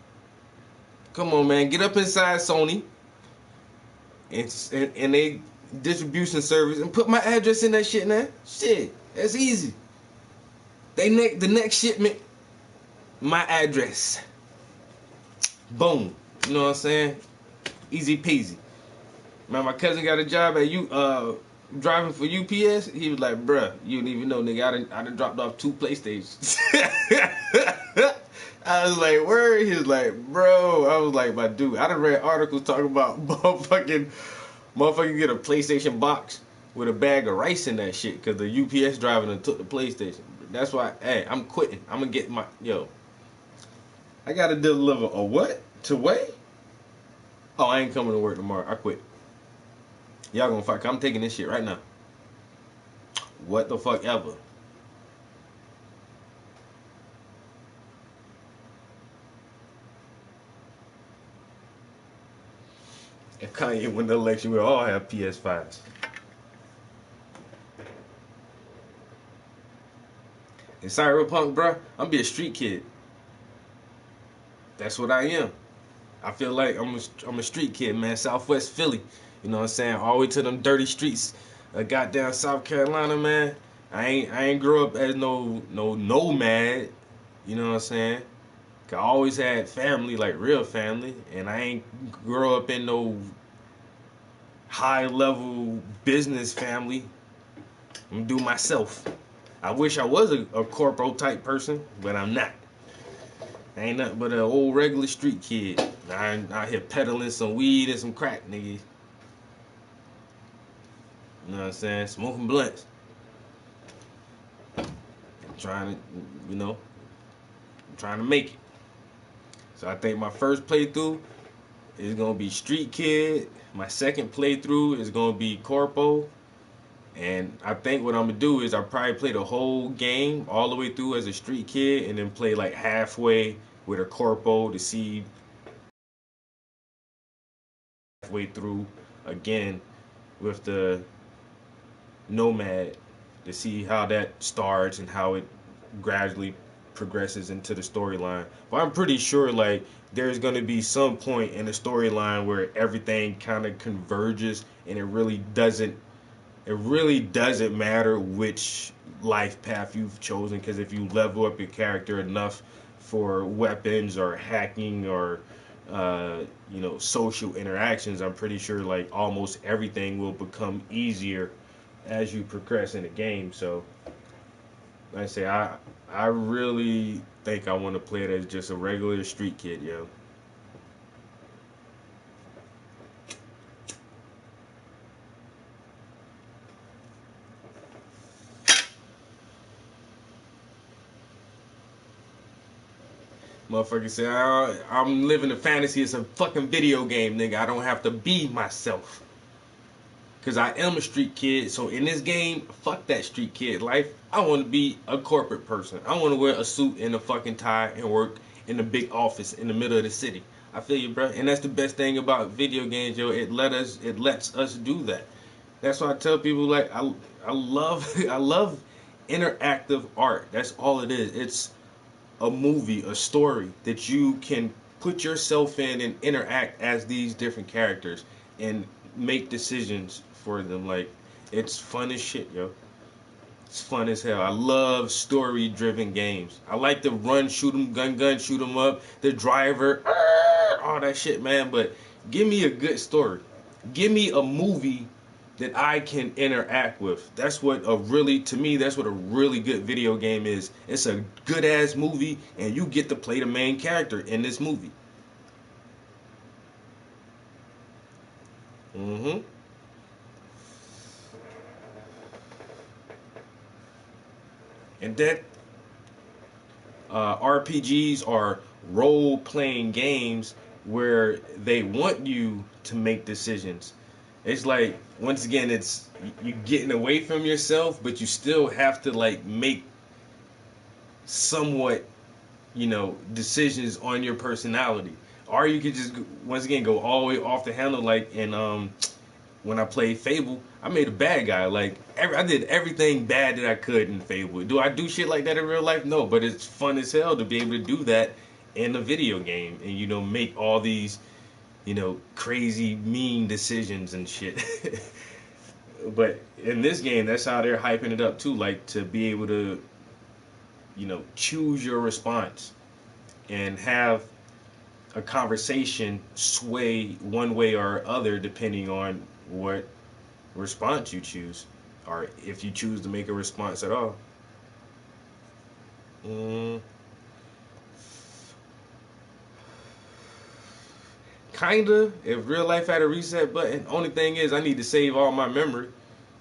on, man. Get up inside Sony and they distribution service and put my address in that shit, man. Shit, that's easy. The next shipment, my address. Boom. You know what I'm saying? Easy peasy. Man, my cousin got a job at driving for UPS. He was like, bruh, you don't even know, nigga. I done dropped off 2 PlayStations. I was like, word? He was like, bro. I was like, my dude, I done read articles talking about motherfucking get a PlayStation box with a bag of rice in that shit because the UPS driver done took the PlayStation. That's why, hey, I'm quitting. I'm gonna get I gotta deliver a what? To Way? Oh, I ain't coming to work tomorrow. I quit. Y'all gonna fuck. I'm taking this shit right now. What the fuck ever. If Kanye win the election, we'll all have PS5s. In Cyberpunk, bro, I'm be a street kid. That's what I am. I feel like I'm a street kid, man. Southwest Philly. You know what I'm saying? All the way to them dirty streets of goddamn South Carolina, man. I ain't grow up as no nomad. You know what I'm saying? I always had family, like real family, and I ain't grow up in no high level business family. I'm gonna do myself. I wish I was a corpo type person, but I'm not. I ain't nothing but an old regular street kid. I out here peddling some weed and some crack, nigga. You know what I'm saying? Smoking blunts. Trying to, you know, I'm trying to make it. So I think my first playthrough is gonna be Street Kid. My second playthrough is gonna be Corpo. And I think what I'm gonna do is I'll probably play the whole game all the way through as a Street Kid, and then play like halfway with a Corpo to see halfway through again with the Nomad to see how that starts and how it gradually progresses into the storyline. But I'm pretty sure like there's gonna be some point in the storyline where everything kind of converges, and it really doesn't matter which life path you've chosen, because if you level up your character enough for weapons or hacking or social interactions, I'm pretty sure like almost everything will become easier as you progress in the game. So like I say, I really think I want to play it as just a regular street kid, yo. Motherfucker say, I'm living a fantasy. It's a fucking video game, nigga. I don't have to be myself. Because I am a street kid. So in this game, fuck that street kid life. I want to be a corporate person. I want to wear a suit and a fucking tie and work in a big office in the middle of the city. I feel you, bro. And that's the best thing about video games, yo. It lets us do that. That's why I tell people like I love I love interactive art. That's all it is. It's a movie, a story that you can put yourself in and interact as these different characters and make decisions for them. Like, it's fun as shit, yo. It's fun as hell. I love story-driven games. I like to run, shoot 'em, gun, shoot 'em up, the driver, all that shit, man. But give me a good story. Give me a movie that I can interact with. That's what to me, that's what a really good video game is. It's a good ass movie, and you get to play the main character in this movie. Mm-hmm. And that RPGs are role-playing games where they want you to make decisions. It's like, once again, it's you getting away from yourself, but you still have to like make somewhat, decisions on your personality. Or you could just once again go all the way off the handle, like in when I played Fable, I made a bad guy. Like I did everything bad that I could in Fable. Do I do shit like that in real life? No, but it's fun as hell to be able to do that in a video game and make all these crazy mean decisions and shit. But in this game, that's how they're hyping it up too, like to be able to choose your response and have a conversation sway one way or other depending on what response you choose, or if you choose to make a response at all. Mm, kinda. If real life had a reset button, only thing is I need to save all my memory.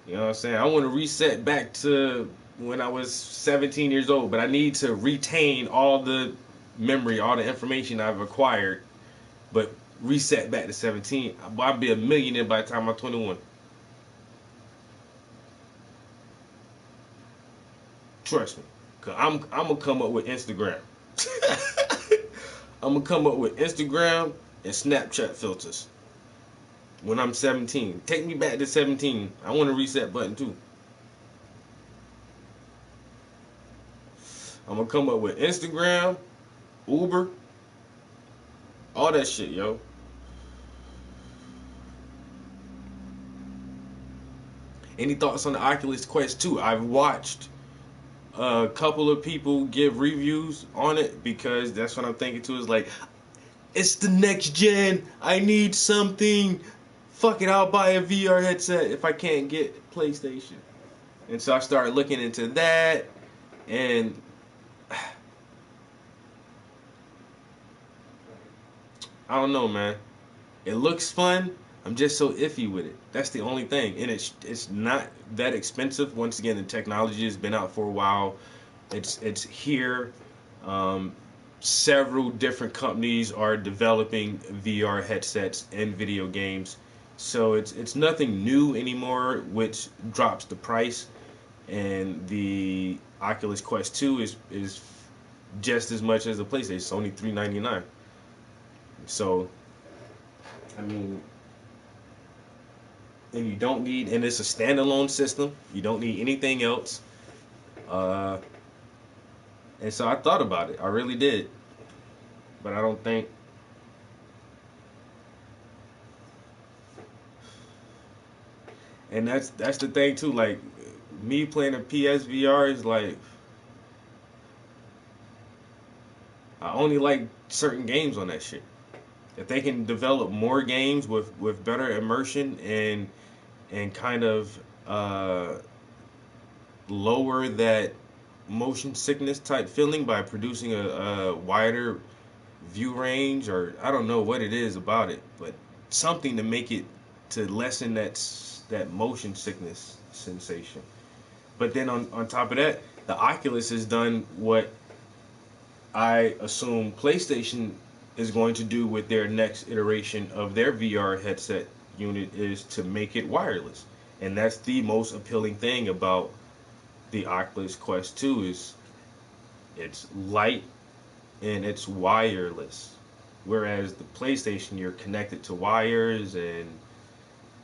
You know what I'm saying? I want to reset back to when I was 17 years old, but I need to retain all the memory, all the information I've acquired, but reset back to 17. I'll be a millionaire by the time I'm 21. Trust me, cause I'm gonna come up with Instagram. I'm gonna come up with Instagram and Snapchat filters when I'm 17. Take me back to 17. I want a reset button too. I'm gonna come up with Instagram, Uber, all that shit, yo. Any thoughts on the Oculus Quest 2? I've watched a couple of people give reviews on it because that's what I'm thinking too. Is like, it's the next gen. I need something. Fuck it, I'll buy a VR headset if I can't get PlayStation. And so I started looking into that, and I don't know, man. It looks fun. I'm just so iffy with it. That's the only thing. And it's not that expensive. Once again, the technology has been out for a while. It's here. Um, Several different companies are developing VR headsets and video games. So it's nothing new anymore, which drops the price. And the Oculus Quest 2 is just as much as the PlayStation. It's only $399. So I mean, and you don't need, and it's a standalone system. You don't need anything else. Uh, and so I thought about it. I really did, but I don't think. And that's the thing too. Like me playing a PSVR is like I only like certain games on that shit. If they can develop more games with better immersion and kind of lower that motion sickness type feeling by producing a wider view range, or I don't know what it is about it, but something to make it to lessen that motion sickness sensation. But then on top of that, the Oculus has done what I assume PlayStation is going to do with their next iteration of their VR headset unit, is to make it wireless. And that's the most appealing thing about the Oculus Quest 2 is it's light and it's wireless. Whereas the PlayStation, you're connected to wires and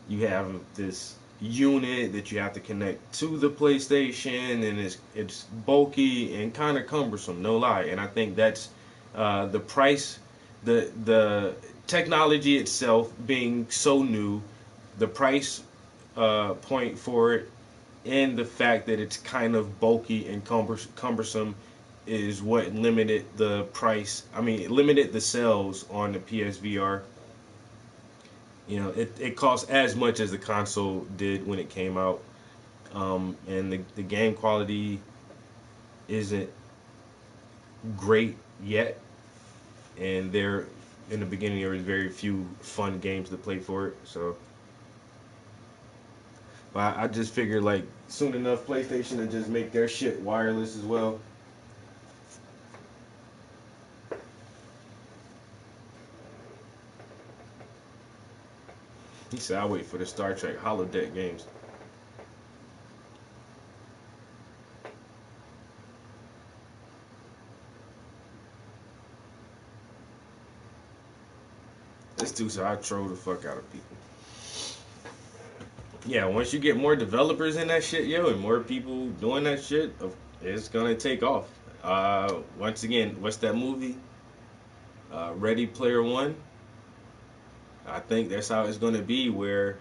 you have this unit that you have to connect to the PlayStation, and it's bulky and kind of cumbersome, no lie. And I think that's the price, the technology itself being so new, the price point for it, and the fact that it's kind of bulky and cumbersome is what limited the price. I mean, it limited the sales on the PSVR. You know, it costs as much as the console did when it came out, and the game quality isn't great yet. And there, in the beginning, there was very few fun games to play for it. So, but I just figured like soon enough, PlayStation to just make their shit wireless as well. He said, "I'll wait for the Star Trek holodeck games." This dude said, "I troll the fuck out of people." Yeah, once you get more developers in that shit, yo, and more people doing that shit, it's gonna take off. Once again, what's that movie? Ready Player One. I think that's how it's gonna be, where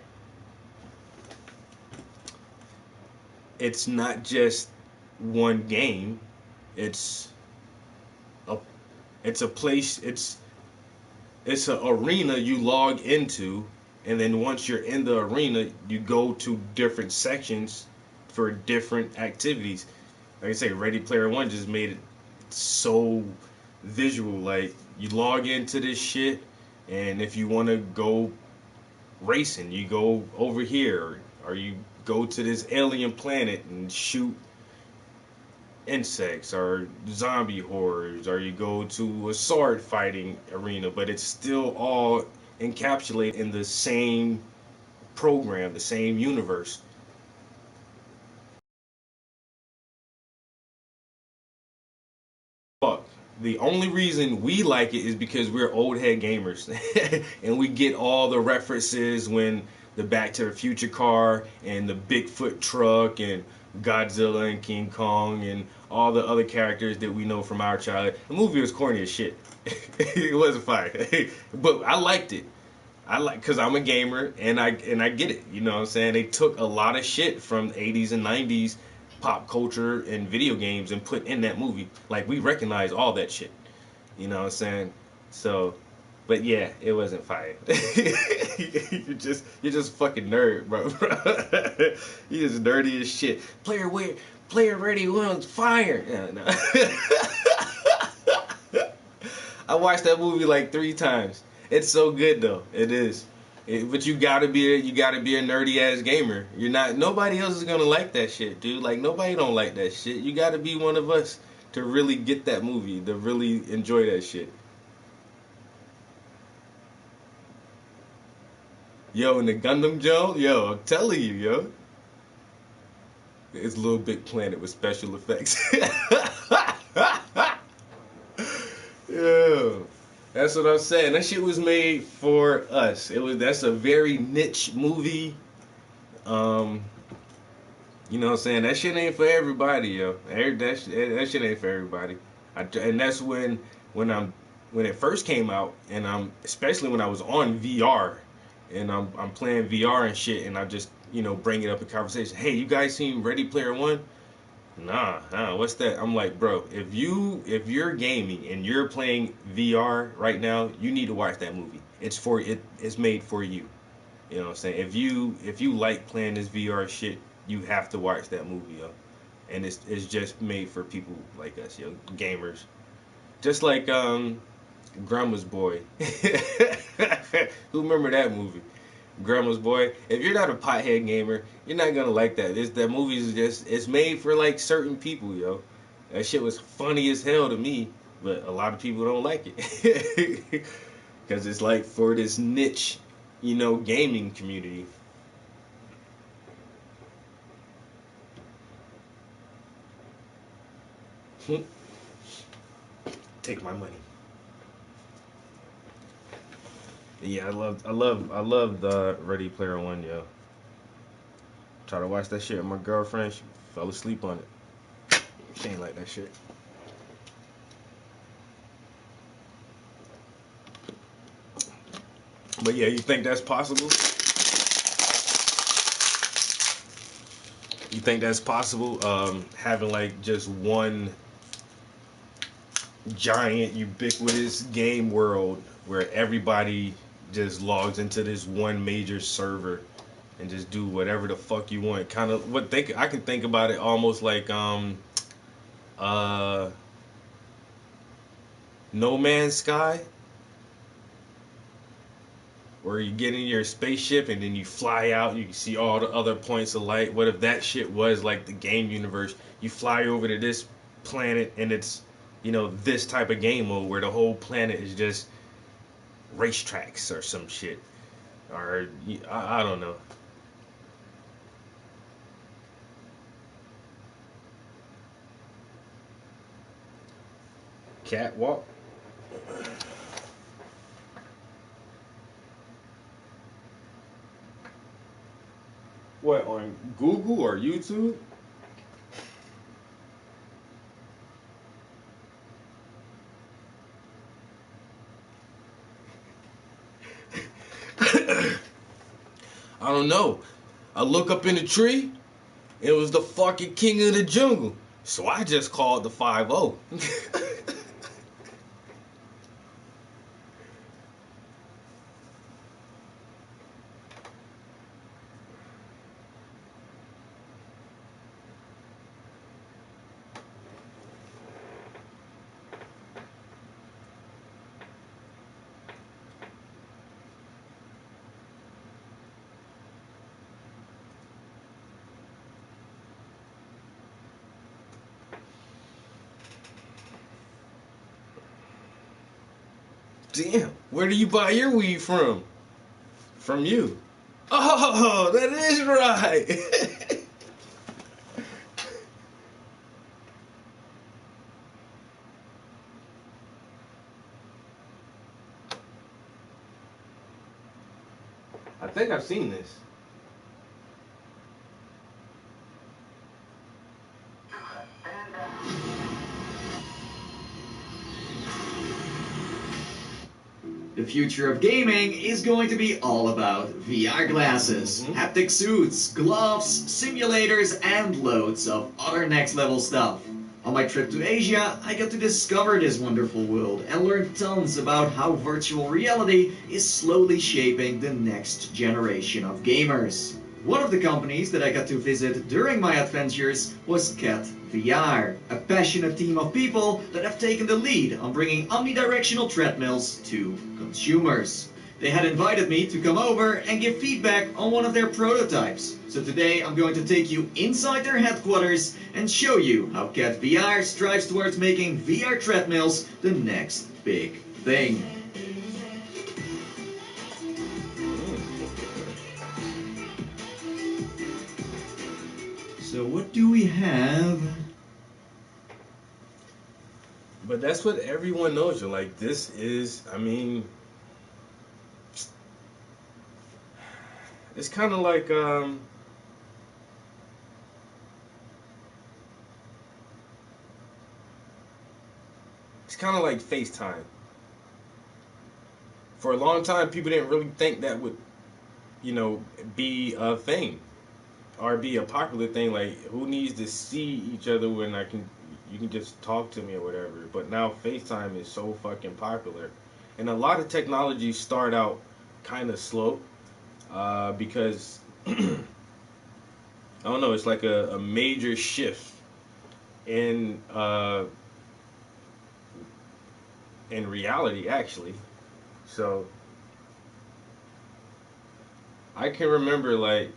it's not just one game. It's a it's a place. It's an arena you log into, and then once you're in the arena, you go to different sections for different activities. Like I say, Ready Player One just made it so visual. Like you log into this shit, and if you want to go racing, you go over here, or you go to this alien planet and shoot insects or zombie horrors, or you go to a sword fighting arena, but it's still all encapsulated in the same program, the same universe. Fuck. The only reason we like it is because we're old head gamers and we get all the references when the Back to the Future car and the Bigfoot truck and Godzilla and King Kong and all the other characters that we know from our childhood. The movie was corny as shit. It wasn't fine, but I liked it. I like because I'm a gamer and I get it. You know what I'm saying? They took a lot of shit from the 80s and 90s pop culture and video games and put in that movie. Like we recognize all that shit. You know what I'm saying? So But yeah, it wasn't fire. You're just fucking nerd, bro. You just nerdy as shit. Player ready one's fire. Yeah, no. I watched that movie like 3 times. It's so good though. It is. But you gotta be a nerdy ass gamer. You're not. Nobody else is gonna like that shit, dude. Like nobody don't like that shit. You gotta be one of us to really get that movie, to really enjoy that shit. Yo, and the Gundam Joe, yo, I'm telling you, yo. It's Little Big Planet with special effects. Yeah. That's what I'm saying. That shit was made for us. That's a very niche movie. Um, you know what I'm saying? That shit ain't for everybody, yo. That shit ain't for everybody. And that's when I'm when it first came out, and especially when I was on VR, and I'm playing VR and shit, and I just bring it up in conversation. Hey, you guys seen Ready Player One? Nah, what's that? I'm like, bro, if you're gaming and you're playing VR right now, you need to watch that movie. It's made for you. You know what I'm saying? If you like playing this VR shit, you have to watch that movie, yo. And it's just made for people like us, yo, gamers. Just like Grandma's Boy. Who remember that movie? Grandma's Boy. If you're not a pothead gamer, you're not gonna like that. That movie is it's made for like certain people, yo. That shit was funny as hell to me, but a lot of people don't like it because it's like for this niche, gaming community. Take my money. Yeah, I love the Ready Player One, yo. Try to watch that shit with my girlfriend. She fell asleep on it. She ain't like that shit. But yeah, you think that's possible? You think that's possible? Having like just one giant ubiquitous game world where everybody just logs into this one major server and just do whatever the fuck you want. Kind of I can think about it almost like uh No Man's Sky, where you get in your spaceship and then you fly out, you can see all the other points of light. What if that shit was like the game universe? You fly over to this planet and it's this type of game mode where the whole planet is just racetracks or some shit, or I don't know. Catwalk. What, on Google or YouTube? I don't know. I look up in the tree. It was the fucking king of the jungle. So I just called the 5-0. Damn, where do you buy your weed from? From you. Oh, that is right. I think I've seen this. The future of gaming is going to be all about VR glasses, haptic suits, gloves, simulators, and loads of other next level stuff. On my trip to Asia, I got to discover this wonderful world and learn tons about how virtual reality is slowly shaping the next generation of gamers. One of the companies that I got to visit during my adventures was Cat VR, a passionate team of people that have taken the lead on bringing omnidirectional treadmills to consumers. They had invited me to come over and give feedback on one of their prototypes. So today I'm going to take you inside their headquarters and show you how Cat VR strives towards making VR treadmills the next big thing. So what do we have? But that's what everyone knows. You're like, this is, I mean, it's kind of like, it's kind of like FaceTime. For a long time, people didn't really think that would, be a thing or be a popular thing. Like, who needs to see each other when you can just talk to me or whatever. But now FaceTime is so fucking popular, and a lot of technologies start out kind of slow, because I don't know. It's like a major shift in reality, actually. So I can remember like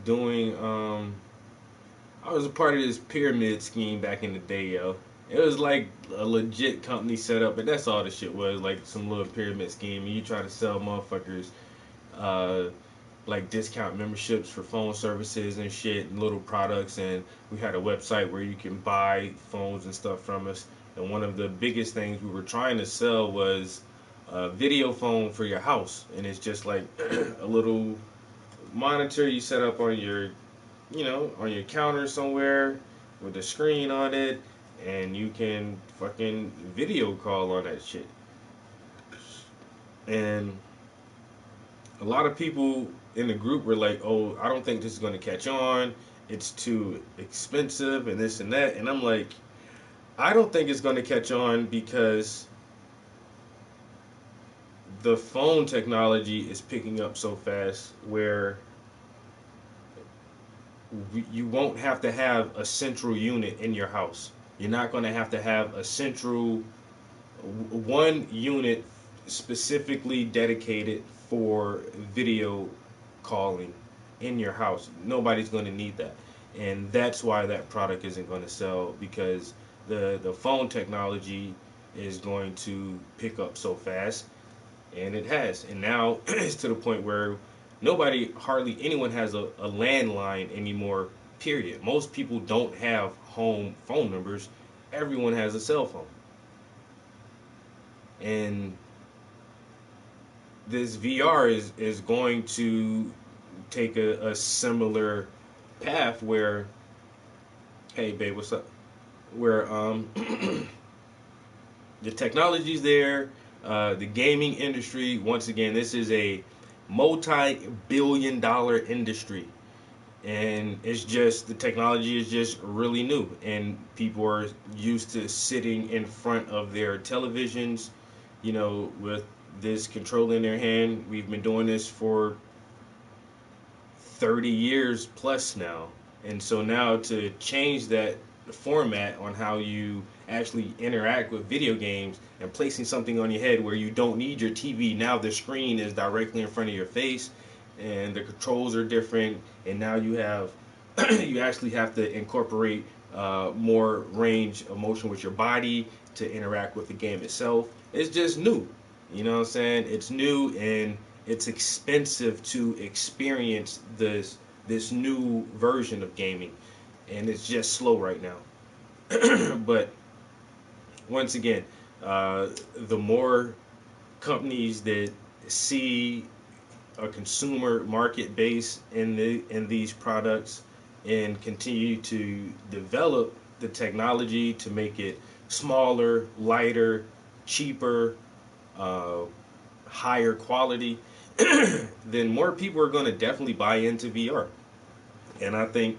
doing I was a part of this pyramid scheme back in the day, yo. It was like a legit company set up, but that's all the shit was, like some little pyramid scheme. And you try to sell motherfuckers uh, like discount memberships for phone services and shit and little products. And we had a website where you can buy phones and stuff from us. And one of the biggest things we were trying to sell was a video phone for your house. And it's just like a little monitor you set up on your on your counter somewhere with a screen on it, and you can fucking video call on that shit. And a lot of people in the group were like, "Oh, I don't think this is going to catch on. It's too expensive and this and that." And I'm like, I don't think it's going to catch on because the phone technology is picking up so fast where you won't have to have a central unit in your house. You're not going to have to have a central one unit specifically dedicated for video calling in your house. Nobody's going to need that. And that's why that product isn't going to sell, because the phone technology is going to pick up so fast, and it has. And now it's to the point where hardly anyone has a landline anymore, period. Most people don't have home phone numbers. Everyone has a cell phone. And this VR is going to take a similar path where, hey babe, what's up? Where the technology's there, the gaming industry, once again, this is a multi-billion-dollar industry, and it's just the technology is just really new, and people are used to sitting in front of their televisions, with this control in their hand. We've been doing this for 30 years plus now, and so now to change that format on how you actually interact with video games and placing something on your head where you don't need your TV. Now the screen is directly in front of your face, and the controls are different, and now you have you actually have to incorporate more range of motion with your body to interact with the game itself. It's just new. You know what I'm saying? It's new, and it's expensive to experience this new version of gaming, and it's just slow right now. But once again, the more companies that see a consumer market base in these products and continue to develop the technology to make it smaller, lighter, cheaper, higher quality, then more people are going to definitely buy into VR. And I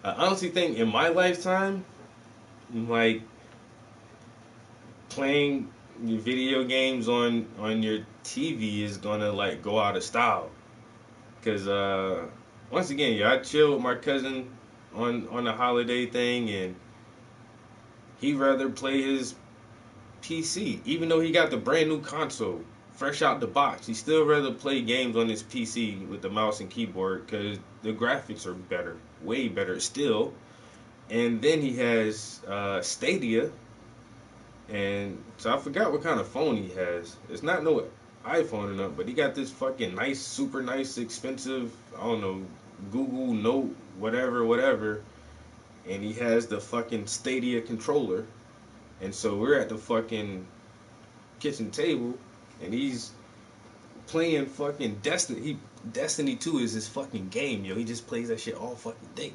honestly think in my lifetime, like playing video games on your TV is gonna like go out of style. Cause once again, yeah, I chill with my cousin on the holiday thing, and he rather play his PC, even though he got the brand new console, fresh out the box. He still rather play games on his PC with the mouse and keyboard because the graphics are better, way better still. And then he has Stadia, and so I forgot what kind of phone he has. It's not no iPhone or nothing, but he got this fucking nice, super nice, expensive, I don't know, Google Note, whatever. And he has the fucking Stadia controller. And so we're at the fucking kitchen table, and he's playing fucking Destiny 2 is his fucking game, yo. He just plays that shit all fucking day.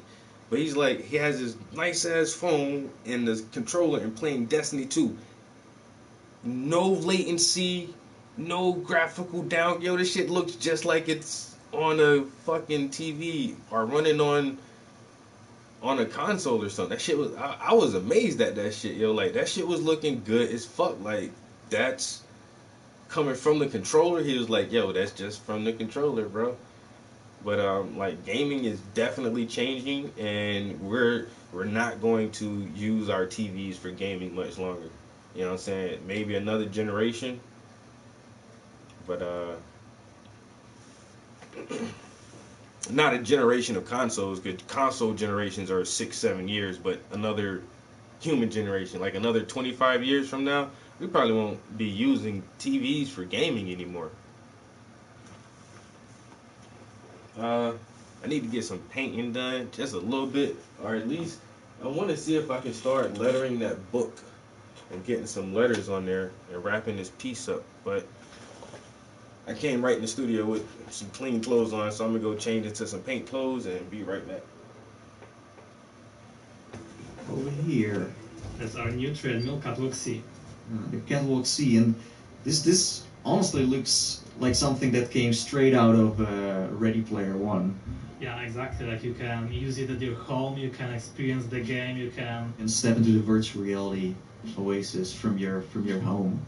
But he's like, he has his nice ass phone and the controller and playing Destiny 2. No latency, no graphical down. Yo, this shit looks just like it's on a fucking TV or running on a console or something. That shit was, I was amazed at that shit, yo. Like, that shit was looking good as fuck. Like, that's coming from the controller. He was like, yo, that's just from the controller, bro. But like gaming is definitely changing, and we're not going to use our TVs for gaming much longer. You know what I'm saying? Maybe another generation, but not a generation of consoles. Because console generations are 6-7 years, but another human generation, like another 25 years from now, we probably won't be using TVs for gaming anymore. I need to get some painting done, just a little bit, or at least I want to see if I can start lettering that book and getting some letters on there and wrapping this piece up. But I came right in the studio with some clean clothes on, so I'm gonna go change into some paint clothes and be right back. Over here, That's our new treadmill, Catwalk C. the Catwalk C, and this honestly looks like something that came straight out of Ready Player One. Yeah, exactly. Like you can use it at your home, you can experience the game, you can. And step into the virtual reality oasis from your home.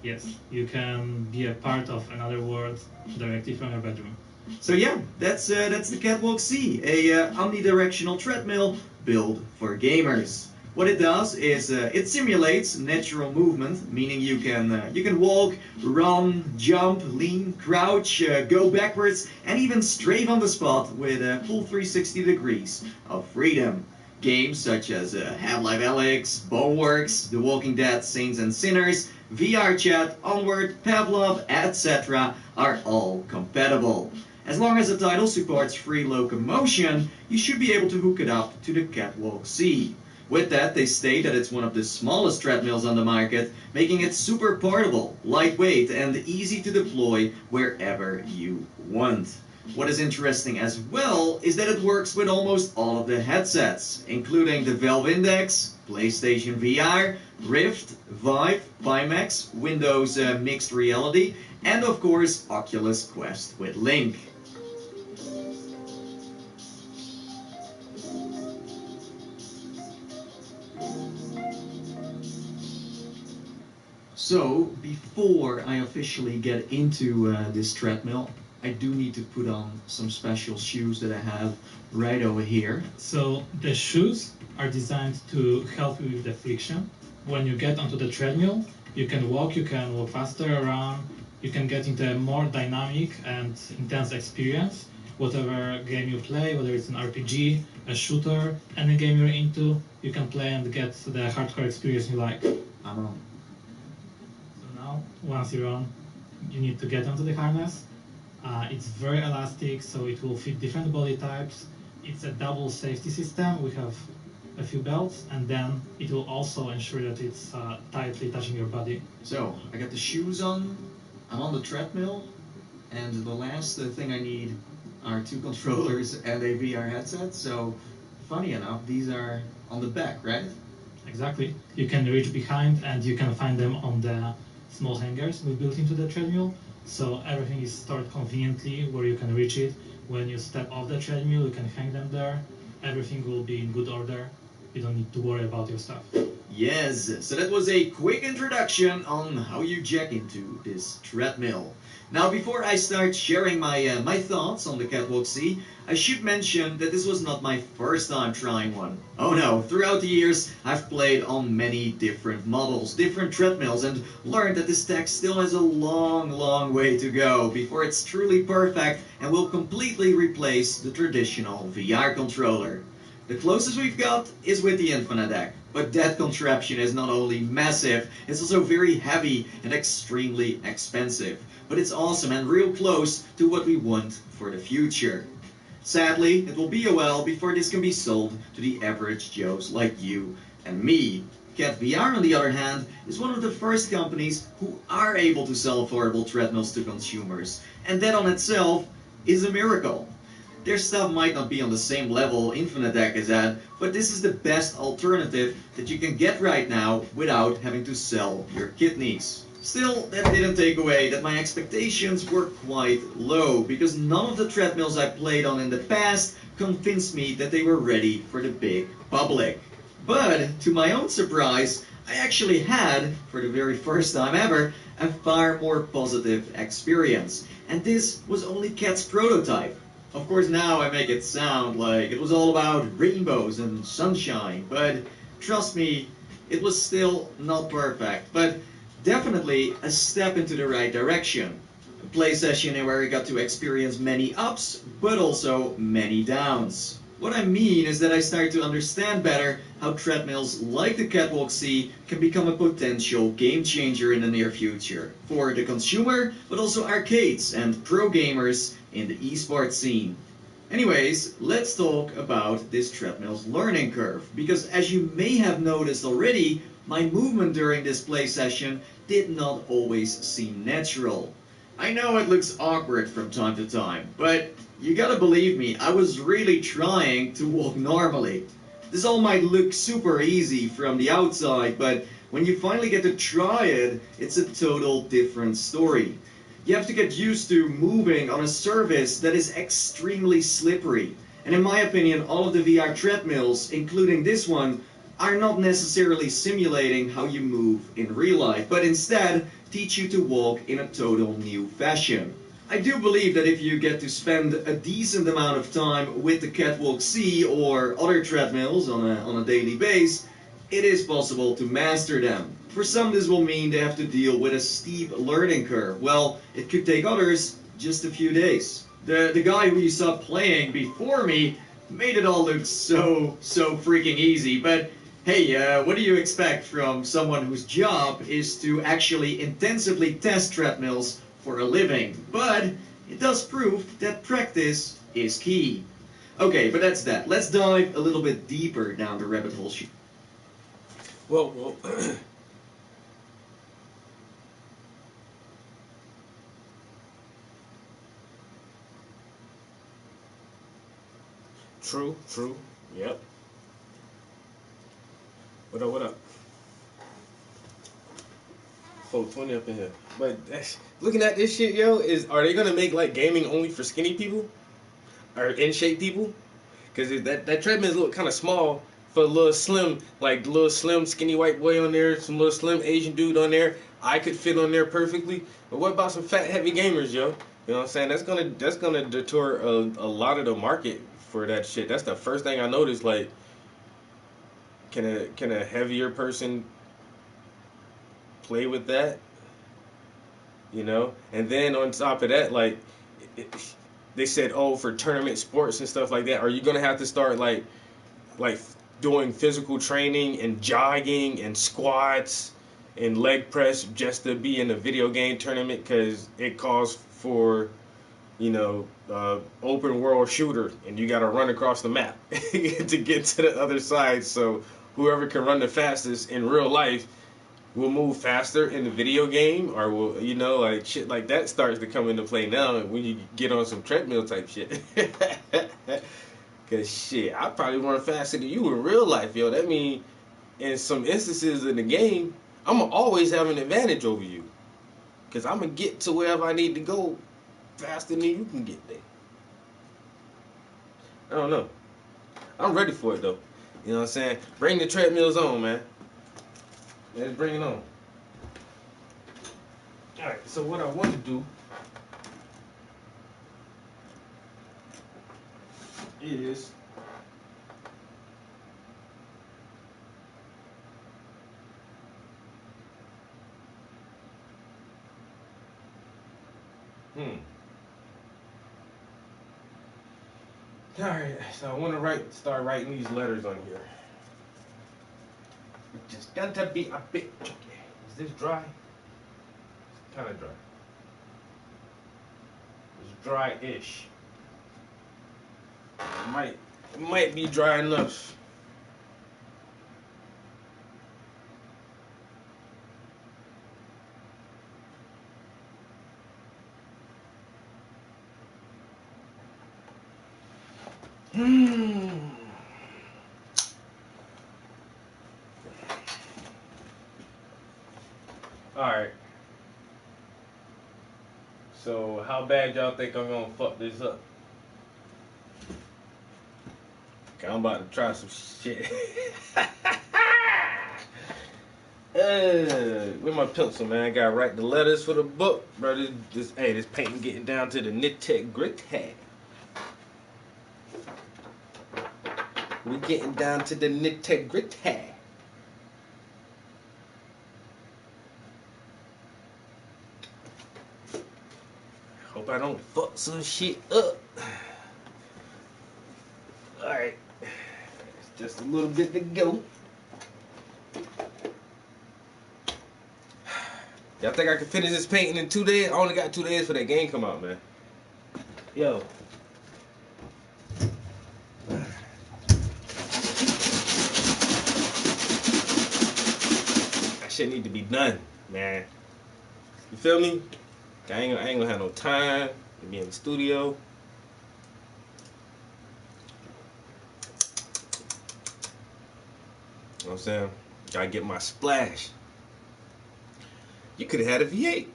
Yes, you can be a part of another world directly from your bedroom. So yeah, that's the Catwalk C, a omnidirectional treadmill built for gamers. What it does is it simulates natural movement, meaning you can walk, run, jump, lean, crouch, go backwards, and even strafe on the spot with a full 360 degrees of freedom. Games such as Half-Life Alyx, Boneworks, The Walking Dead, Saints and Sinners, VR Chat, Onward, Pavlov, etc. are all compatible. As long as the title supports free locomotion, you should be able to hook it up to the Catwalk C. With that, they state that it's one of the smallest treadmills on the market, making it super portable, lightweight, and easy to deploy wherever you want. What is interesting as well is that it works with almost all of the headsets, including the Valve Index, PlayStation VR, Rift, Vive, Pimax, Windows Mixed Reality, and of course Oculus Quest with Link. So, before I officially get into this treadmill, I do need to put on some special shoes that I have right over here. So the shoes are designed to help you with the friction. When you get onto the treadmill, you can walk faster around, you can get into a more dynamic and intense experience. Whatever game you play, whether it's an RPG, a shooter, any game you're into, you can play and get the hardcore experience you like. I'm on. So now, once you're on, you need to get onto the harness. It's very elastic, so it will fit different body types. It's a double safety system. We have a few belts, and then it will also ensure that it's tightly touching your body. So, I got the shoes on, I'm on the treadmill, and the last thing I need are two controllers and a VR headset. So, funny enough, these are on the back, right? Exactly. You can reach behind, and you can find them on the small hangers we built into the treadmill, so everything is stored conveniently where you can reach it. When you step off the treadmill, you can hang them there. Everything will be in good order. You don't need to worry about your stuff. Yes, so that was a quick introduction on how you jack into this treadmill. Now, before I start sharing my thoughts on the Catwalk C, I should mention that this was not my first time trying one. Oh no, throughout the years, I've played on many different models, different treadmills, and learned that this tech still has a long way to go before it's truly perfect and will completely replace the traditional VR controller. The closest we've got is with the Infinitec, but that contraption is not only massive, it's also very heavy and extremely expensive. But it's awesome and real close to what we want for the future. Sadly, it will be a while before this can be sold to the average Joes like you and me. Cat VR, on the other hand, is one of the first companies who are able to sell affordable treadmills to consumers, and that on itself is a miracle. Their stuff might not be on the same level Infinitec is at, but this is the best alternative that you can get right now without having to sell your kidneys. Still, that didn't take away that my expectations were quite low, because none of the treadmills I played on in the past convinced me that they were ready for the big public. But, to my own surprise, I actually had, for the very first time ever, a far more positive experience. And this was only Cat's prototype. Of course, now I make it sound like it was all about rainbows and sunshine, but trust me, it was still not perfect, but definitely a step into the right direction. A play session where I got to experience many ups, but also many downs. What I mean is that I started to understand better how treadmills like the Catwalk C can become a potential game changer in the near future for the consumer, but also arcades and pro gamers in the esports scene. Anyways, let's talk about this treadmill's learning curve, because as you may have noticed already, my movement during this play session did not always seem natural. I know it looks awkward from time to time, but you gotta believe me, I was really trying to walk normally. This all might look super easy from the outside, but when you finally get to try it, it's a total different story. You have to get used to moving on a surface that is extremely slippery. And in my opinion, all of the VR treadmills, including this one, are not necessarily simulating how you move in real life, but instead teach you to walk in a total new fashion. I do believe that if you get to spend a decent amount of time with the Catwalk C or other treadmills on a daily basis, it is possible to master them. For some, this will mean they have to deal with a steep learning curve. Well, it could take others just a few days. The guy who you saw playing before me made it all look so freaking easy, but hey, what do you expect from someone whose job is to actually intensively test treadmills for a living? But it does prove that practice is key. Okay, but that's that. Let's dive a little bit deeper down the rabbit hole. Well, true. Yep. What up? 420 up in here. But looking at this shit, yo, are they gonna make like gaming only for skinny people? Or in shape people? Because that treadmill look kind of small for a little slim, skinny white boy on there, some little slim Asian dude on there. I could fit on there perfectly. But what about some fat, heavy gamers, yo? You know what I'm saying? That's gonna deter a lot of the market for that shit. That's the first thing I noticed. Like, can a heavier person play with that? You know? And then on top of that, like, they said, oh, for tournament sports and stuff like that, are you gonna have to start like doing physical training and jogging and squats and leg press just to be in a video game tournament? Because it calls for, open world shooter, and you got to run across the map to get to the other side. So whoever can run the fastest in real life will move faster in the video game, or will, like shit like that starts to come into play now when you get on some treadmill type shit. Cause shit, I probably run faster than you in real life, yo. That mean, in some instances in the game, I'ma always have an advantage over you. Because I'm going to get to wherever I need to go faster than you can get there. I don't know. I'm ready for it, though. You know what I'm saying? Bring the treadmills on, man. Let's bring it on. Alright, so what I want to do is Alright, so I want to start writing these letters on here. It just got to be a bit tricky. Is this dry? It's kind of dry. It's dry-ish. It might be dry enough. Alright. So, how bad y'all think I'm gonna fuck this up? Okay, I'm about to try some shit. Where's my pencil, man? I gotta write the letters for the book, bro. This painting getting down to the nitty-gritty. We getting down to the nitty-gritty. Hope I don't fuck some shit up. Alright. Just a little bit to go. Y'all think I can finish this painting in 2 days? I only got 2 days for that game come out, man. Yo. That shit need to be done, man. You feel me? I ain't gonna have no time to be in the studio. You know what I'm saying? Gotta get my splash. You could have had a V8.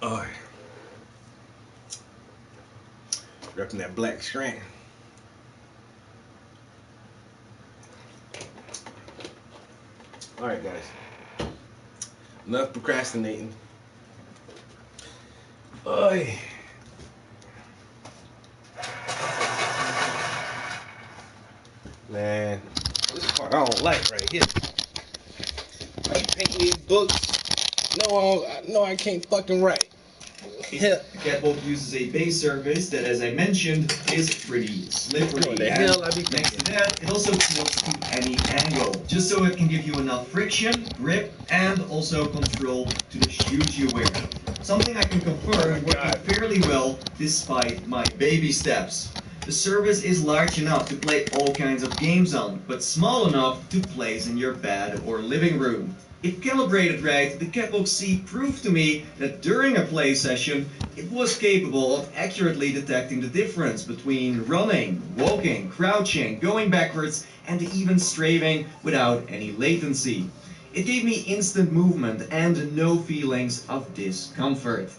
Alright. Repping that black strand. Alright, guys. Enough procrastinating. Oy. Man, this part I don't like right here. I paint these books. No, I can't fucking write. The Catwalk uses a base surface that, as I mentioned, is pretty slippery. What the hell I be Next thinking? to that, it also tilts to any angle, just so it can give you enough friction, grip, and also control to the shoes you wear. Something I can confirm working fairly well despite my baby steps. The surface is large enough to play all kinds of games on, but small enough to place in your bed or living room. If calibrated right, the Catwalk C proved to me that during a play session, it was capable of accurately detecting the difference between running, walking, crouching, going backwards, and even strafing without any latency. It gave me instant movement and no feelings of discomfort.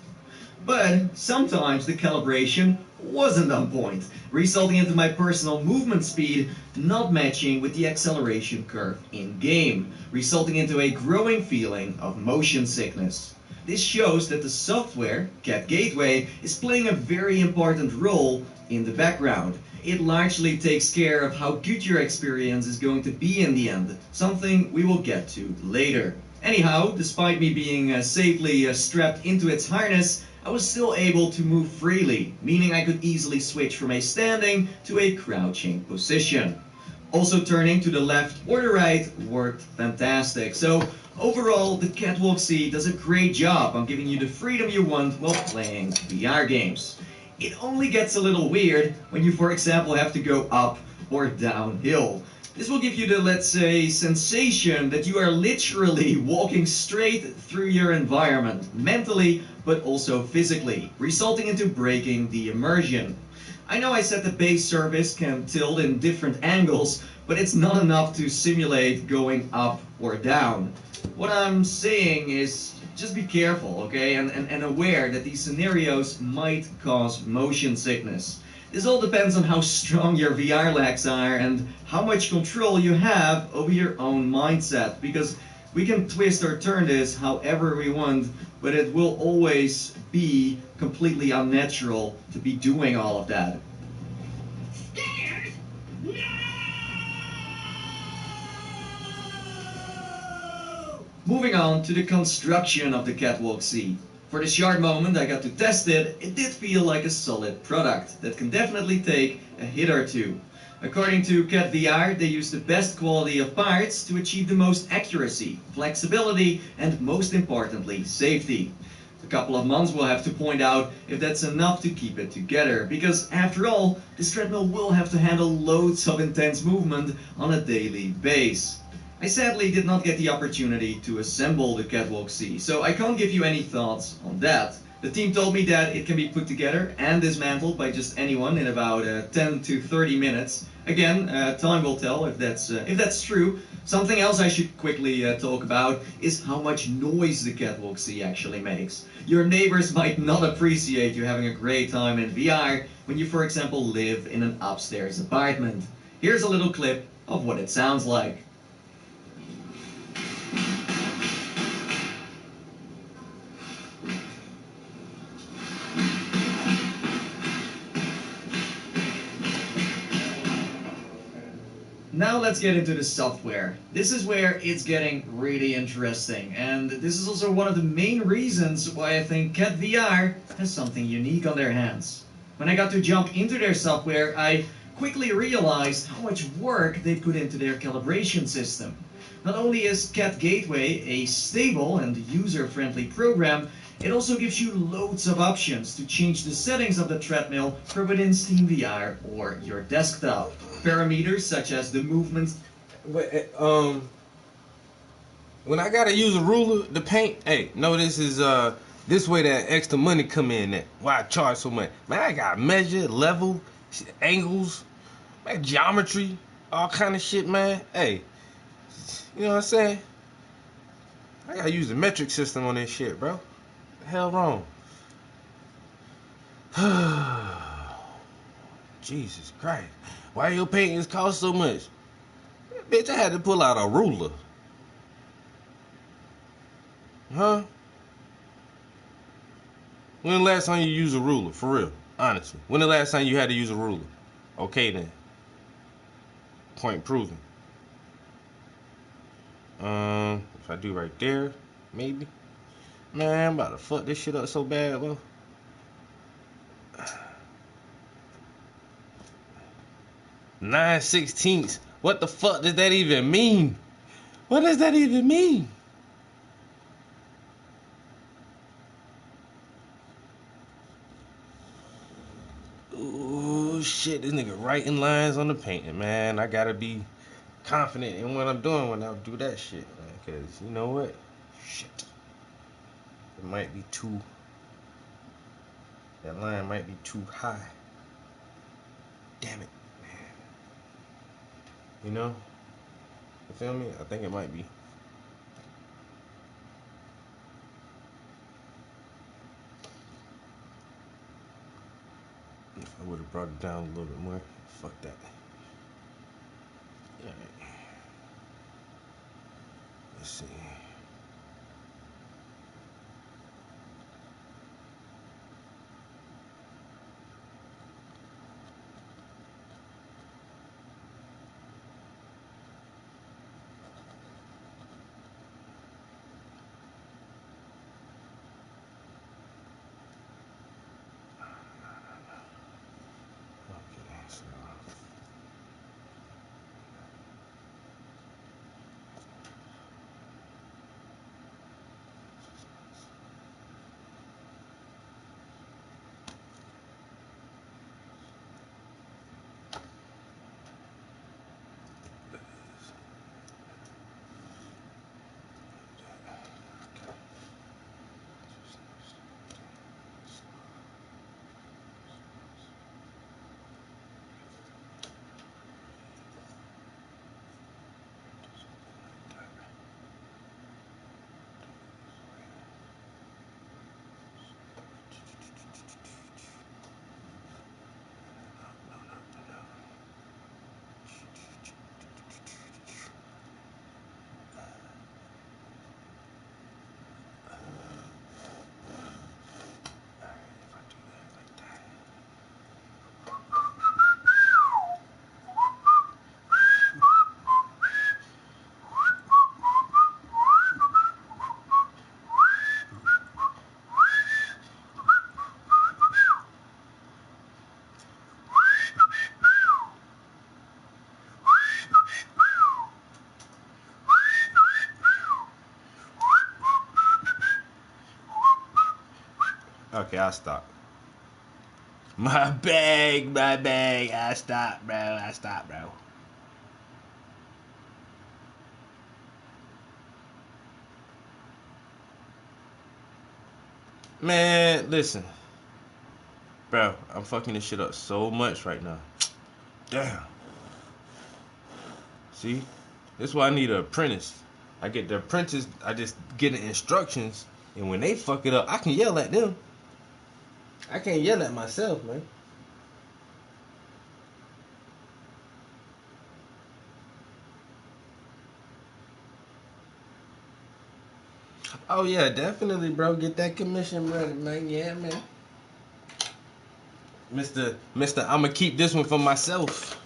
But sometimes the calibration wasn't on point, resulting into my personal movement speed not matching with the acceleration curve in-game, resulting into a growing feeling of motion sickness. This shows that the software, Cat Gateway, is playing a very important role in the background. It largely takes care of how good your experience is going to be in the end, something we will get to later. Anyhow, despite me being safely strapped into its harness, I was still able to move freely, meaning I could easily switch from a standing to a crouching position. Also turning to the left or the right worked fantastic. So overall, the Catwalk C does a great job on giving you the freedom you want while playing VR games. It only gets a little weird when you, for example, have to go up or downhill. This will give you the, let's say, sensation that you are literally walking straight through your environment, mentally but also physically, resulting into breaking the immersion. I know I said the base surface can tilt in different angles, but it's not enough to simulate going up or down. What I'm saying is just be careful, okay, and aware that these scenarios might cause motion sickness. This all depends on how strong your VR legs are and how much control you have over your own mindset, because we can twist or turn this however we want, but it will always be completely unnatural to be doing all of that. Scared? No! Moving on to the construction of the Catwalk C. For the short moment I got to test it, it did feel like a solid product that can definitely take a hit or two. According to Cat VR, they use the best quality of parts to achieve the most accuracy, flexibility, and most importantly, safety. A couple of months will have to point out if that's enough to keep it together, because after all, this treadmill will have to handle loads of intense movement on a daily basis. I sadly did not get the opportunity to assemble the Catwalk C, so I can't give you any thoughts on that. The team told me that it can be put together and dismantled by just anyone in about 10 to 30 minutes. Again, time will tell if that's true. Something else I should quickly talk about is how much noise the Catwalk C actually makes. Your neighbors might not appreciate you having a great time in VR when you, for example, live in an upstairs apartment. Here's a little clip of what it sounds like. Now let's get into the software. This is where it's getting really interesting, and this is also one of the main reasons why I think Cat VR has something unique on their hands. When I got to jump into their software, I quickly realized how much work they put into their calibration system. Not only is Cat Gateway a stable and user-friendly program, it also gives you loads of options to change the settings of the treadmill for within Steam VR or your desktop. Parameters such as the movement. But when I gotta use a ruler to paint, hey, no, this is this way that extra money come in at. Why I charge so much? Man, I got measure, level, angles, man, geometry, all kind of shit, man. Hey, you know what I'm saying? I gotta use the metric system on this shit, bro. The hell wrong? Jesus Christ. Why your paintings cost so much? Bitch, I had to pull out a ruler. Huh? When the last time you used a ruler? For real. Honestly. When the last time you had to use a ruler? Okay then. Point proven. If I do right there, maybe. Man, I'm about to fuck this shit up so bad, bro. 9/16. What the fuck does that even mean? What does that even mean? Ooh, shit, this nigga writing lines on the painting, man. I gotta be confident in what I'm doing when I do that shit, man. Cause you know what? Shit. It might be too, that line might be too high. Damn it, man. You know? You feel me? I think it might be. If I would have brought it down a little bit more. Fuck that. Alright. Let's see. Okay, so Okay, I'll stop. My bag. I stop, bro. Man, listen. Bro, I'm fucking this shit up so much right now. Damn. See? That's why I need an apprentice. I get the apprentice, I just get the instructions, and when they fuck it up, I can yell at them. I can't yell at myself, man. Oh yeah, definitely, bro. Get that commission ready, man. Yeah, man. Mister, I'ma keep this one for myself.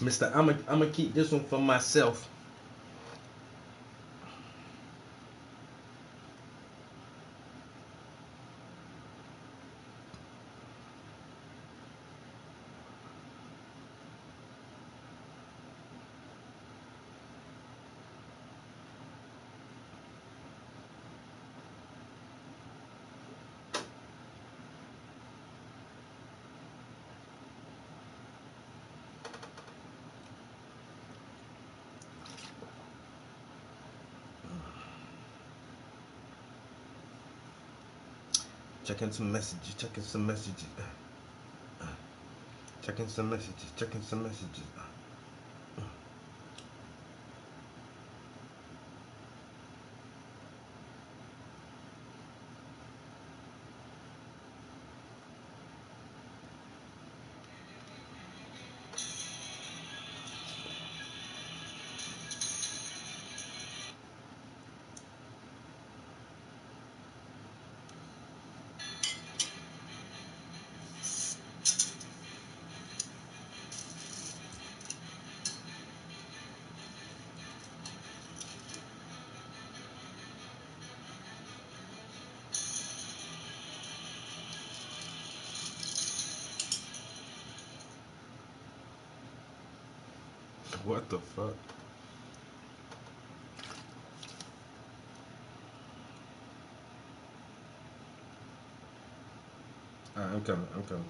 Mister, I'ma keep this one for myself. Checking some messages. Checking some messages. What the fuck? Alright, I'm coming.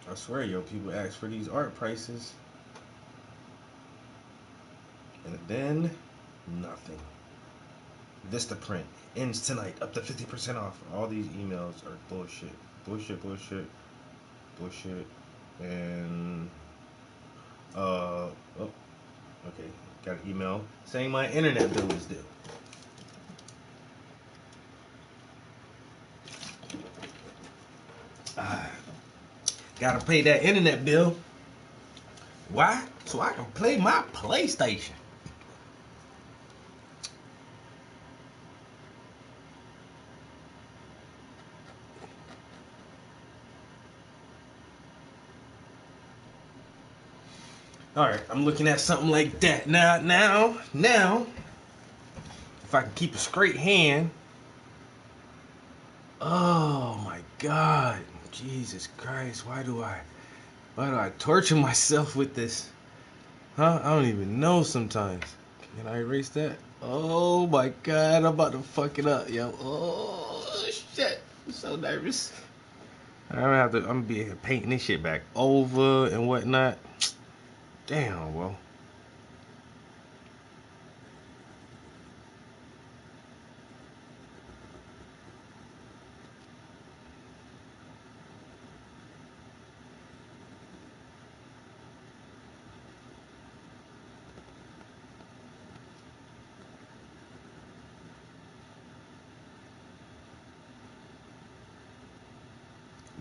I swear, yo, people ask for these art prices, and then nothing. Vistaprint ends tonight, up to 50% off. All these emails are bullshit, bullshit, and oh, okay, got an email saying my internet bill is due. Ah, gotta pay that internet bill. Why? So I can play my PlayStation. All right, I'm looking at something like that now. If I can keep a straight hand. Oh my God, Jesus Christ! Why do I torture myself with this? Huh? I don't even know sometimes. Can I erase that? Oh my God, I'm about to fuck it up, yo. Oh shit, I'm so nervous. I'm gonna be here painting this shit back over and whatnot. Damn, well.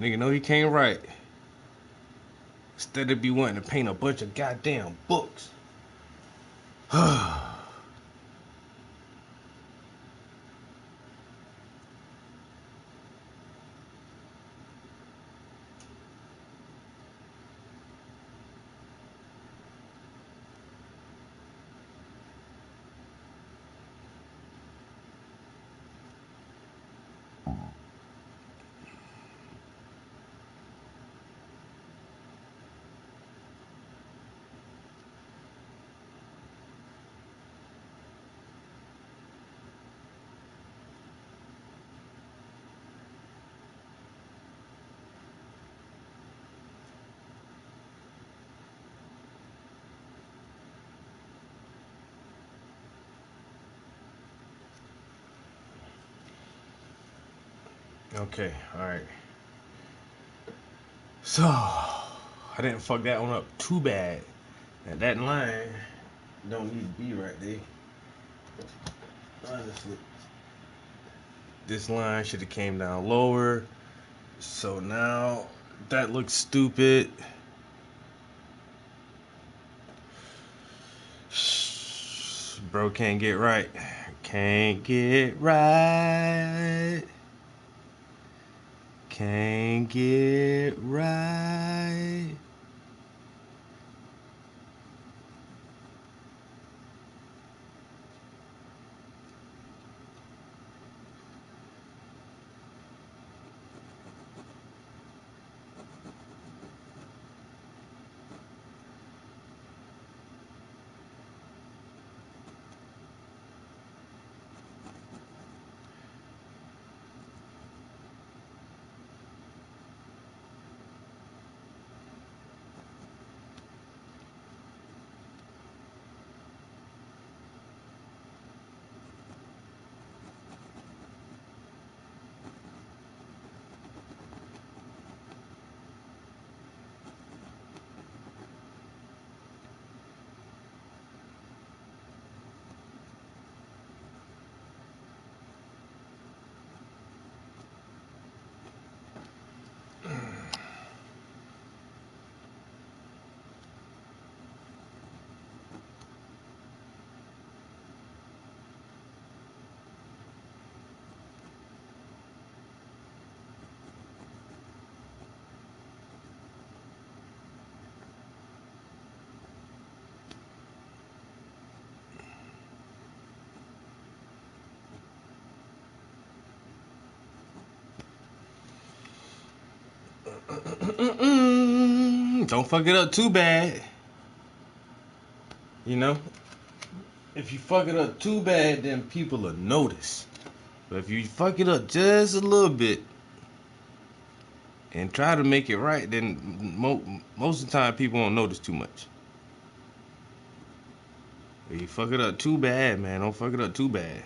Nigga know he can't write. Instead of be wanting to paint a bunch of goddamn books. Okay, alright. So, I didn't fuck that one up too bad. And that line don't need to be right there. Honestly. This line should have came down lower. So now, that looks stupid. Bro can't get right. Can't get right. Can't get right. Don't fuck it up too bad. You know? If you fuck it up too bad, then people will notice. But if you fuck it up just a little bit and try to make it right, then most of the time people won't notice too much. If you fuck it up too bad, man, don't fuck it up too bad.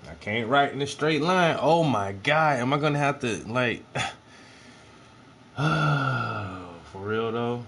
I can't write in a straight line. Oh my God, am I gonna have to like? For real though.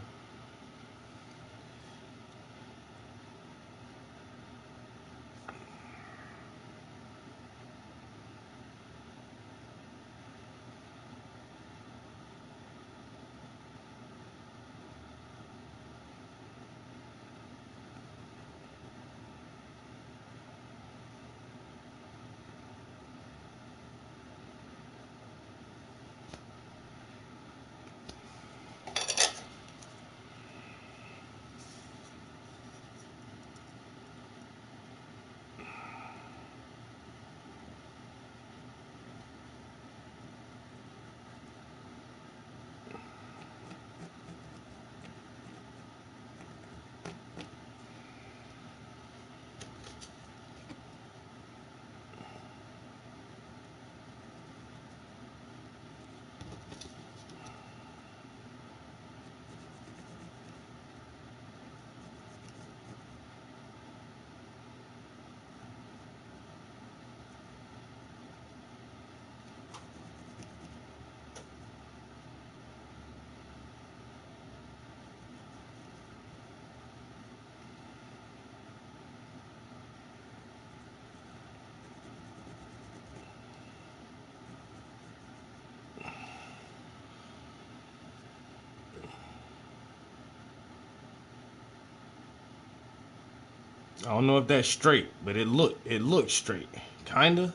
I don't know if that's straight, but it looked straight. Kinda.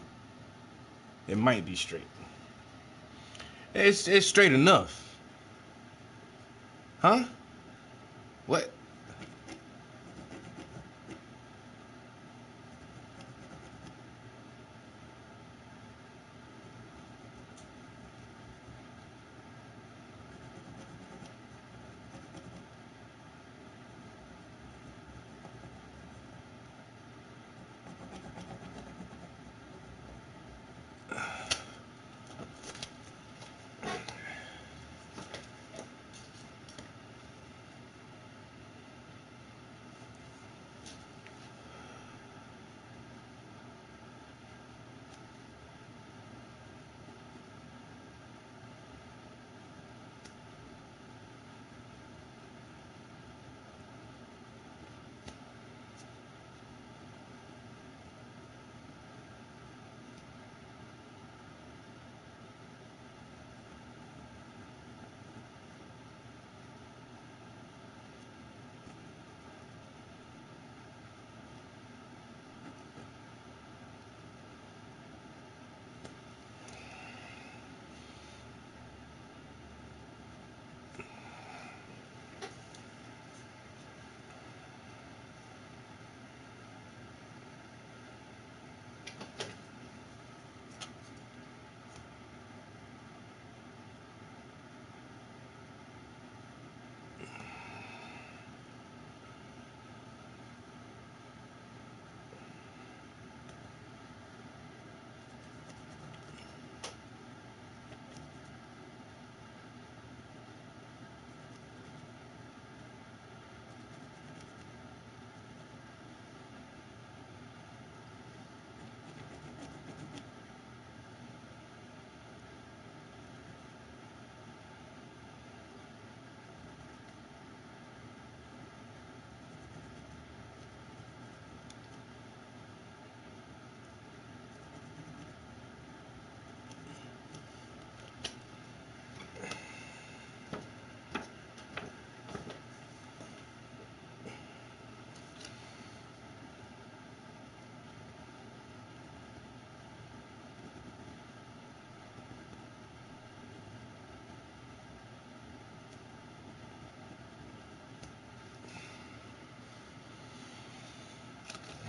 It might be straight. It's straight enough. Huh? What?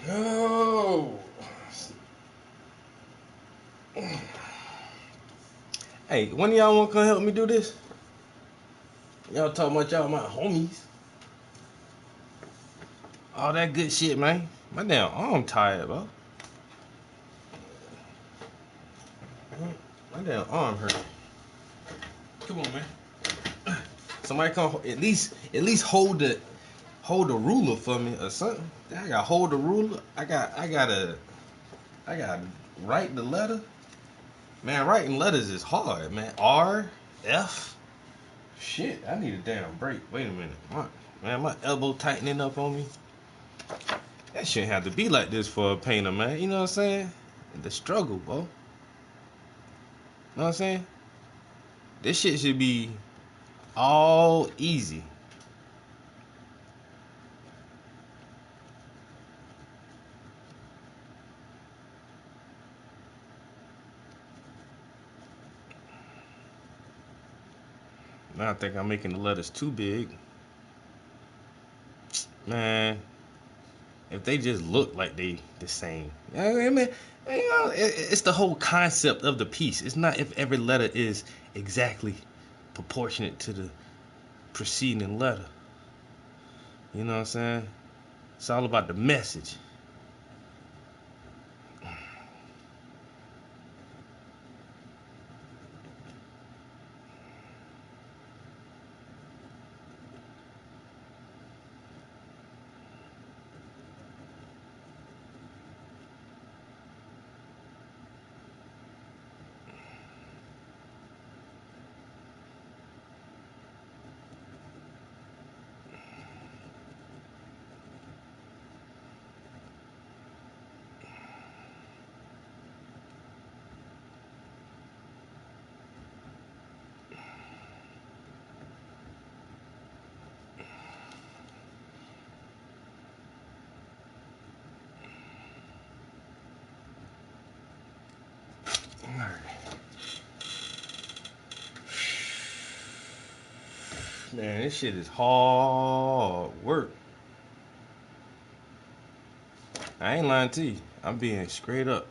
No. Hey, one of y'all want to come help me do this? Y'all talking about y'all my homies. All that good shit, man. My damn arm tired, bro. My damn arm hurt. Come on, man. Somebody come at least hold the ruler for me or something. I gotta hold the ruler. I gotta write the letter. Man, writing letters is hard, man. R, F. Shit, I need a damn break. Wait a minute. My elbow tightening up on me. That shouldn't have to be like this for a painter, man. You know what I'm saying? The struggle, bro. You know what I'm saying? This shit should be all easy. Now I think I'm making the letters too big. Man, if they just look like they the same. I mean, you know, it's the whole concept of the piece. It's not if every letter is exactly proportionate to the preceding letter. You know what I'm saying? It's all about the message. Alright. Man, this shit is hard work. I ain't lying to you. I'm being straight up.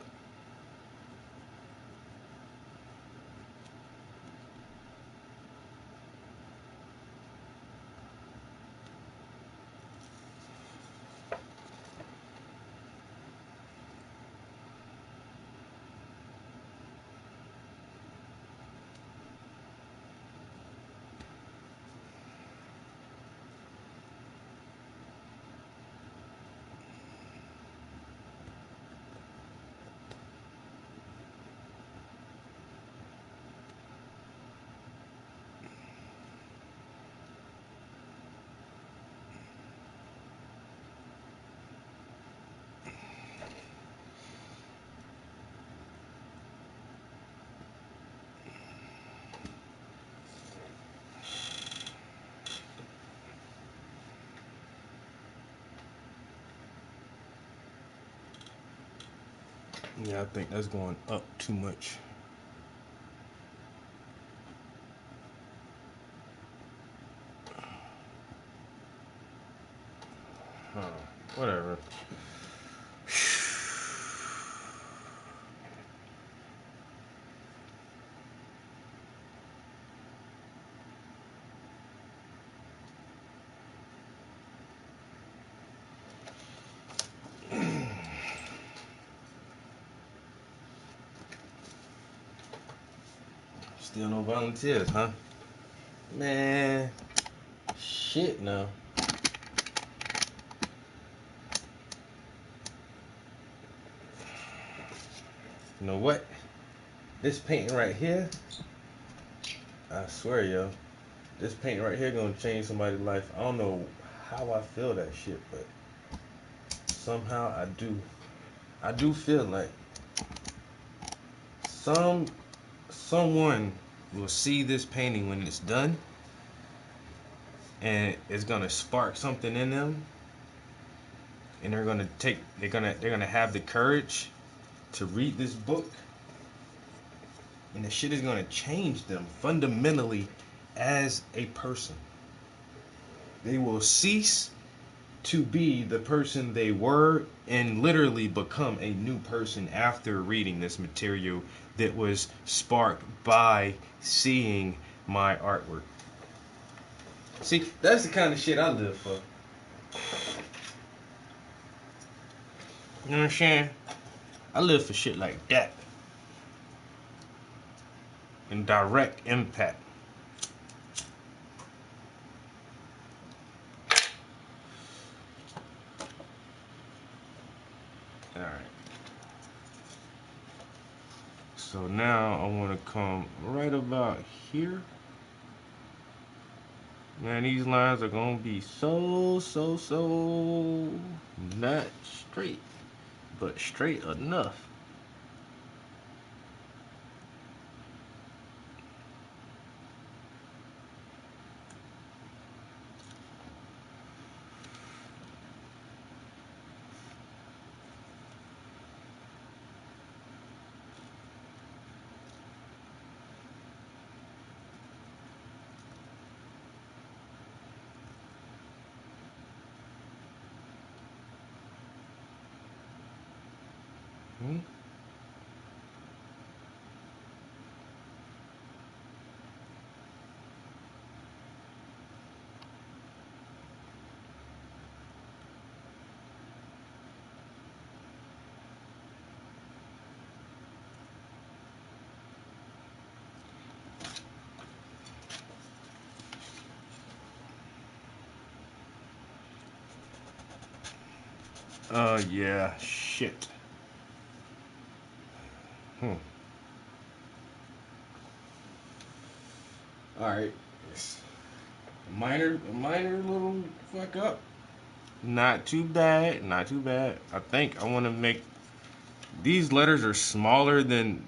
Yeah, I think that's going up too much. Huh. Whatever. Still no volunteers, huh? Man, shit no. You know what? This painting right here, I swear, yo, this painting right here gonna change somebody's life. I don't know how I feel that shit, but somehow I do. I do feel like someone will see this painting when it's done, and it's gonna spark something in them, and they're gonna have the courage to read this book, and the shit is gonna change them fundamentally as a person. They will cease to be the person they were and literally become a new person after reading this material that was sparked by seeing my artwork. See, that's the kind of shit I live for. You know what I'm saying? I live for shit like that. And direct impact. Alright. So now I want to come right about here. Man, these lines are going to be so not straight, but straight enough. Hmm? Yeah, shit. Alright. A minor little fuck up. Not too bad, not too bad. I think I want to make these letters are smaller than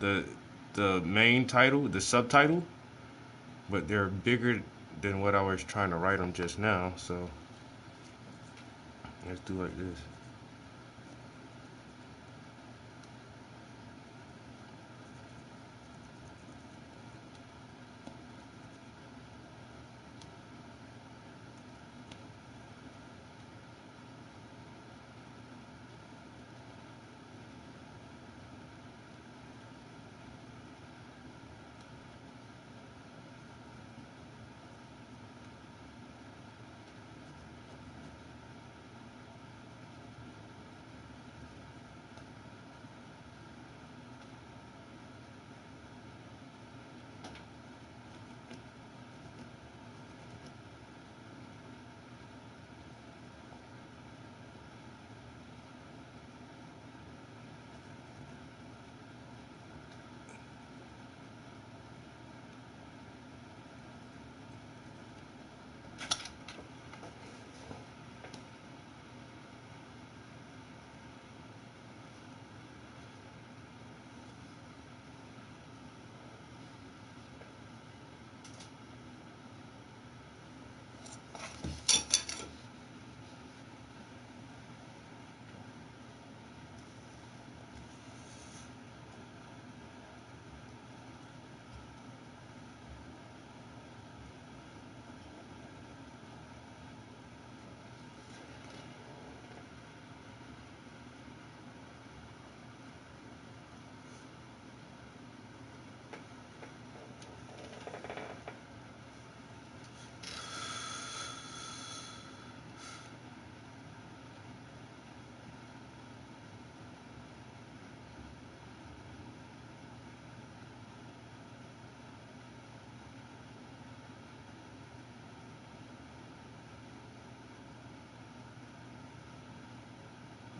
the main title, the subtitle, but they're bigger than what I was trying to write them just now. So let's do like this.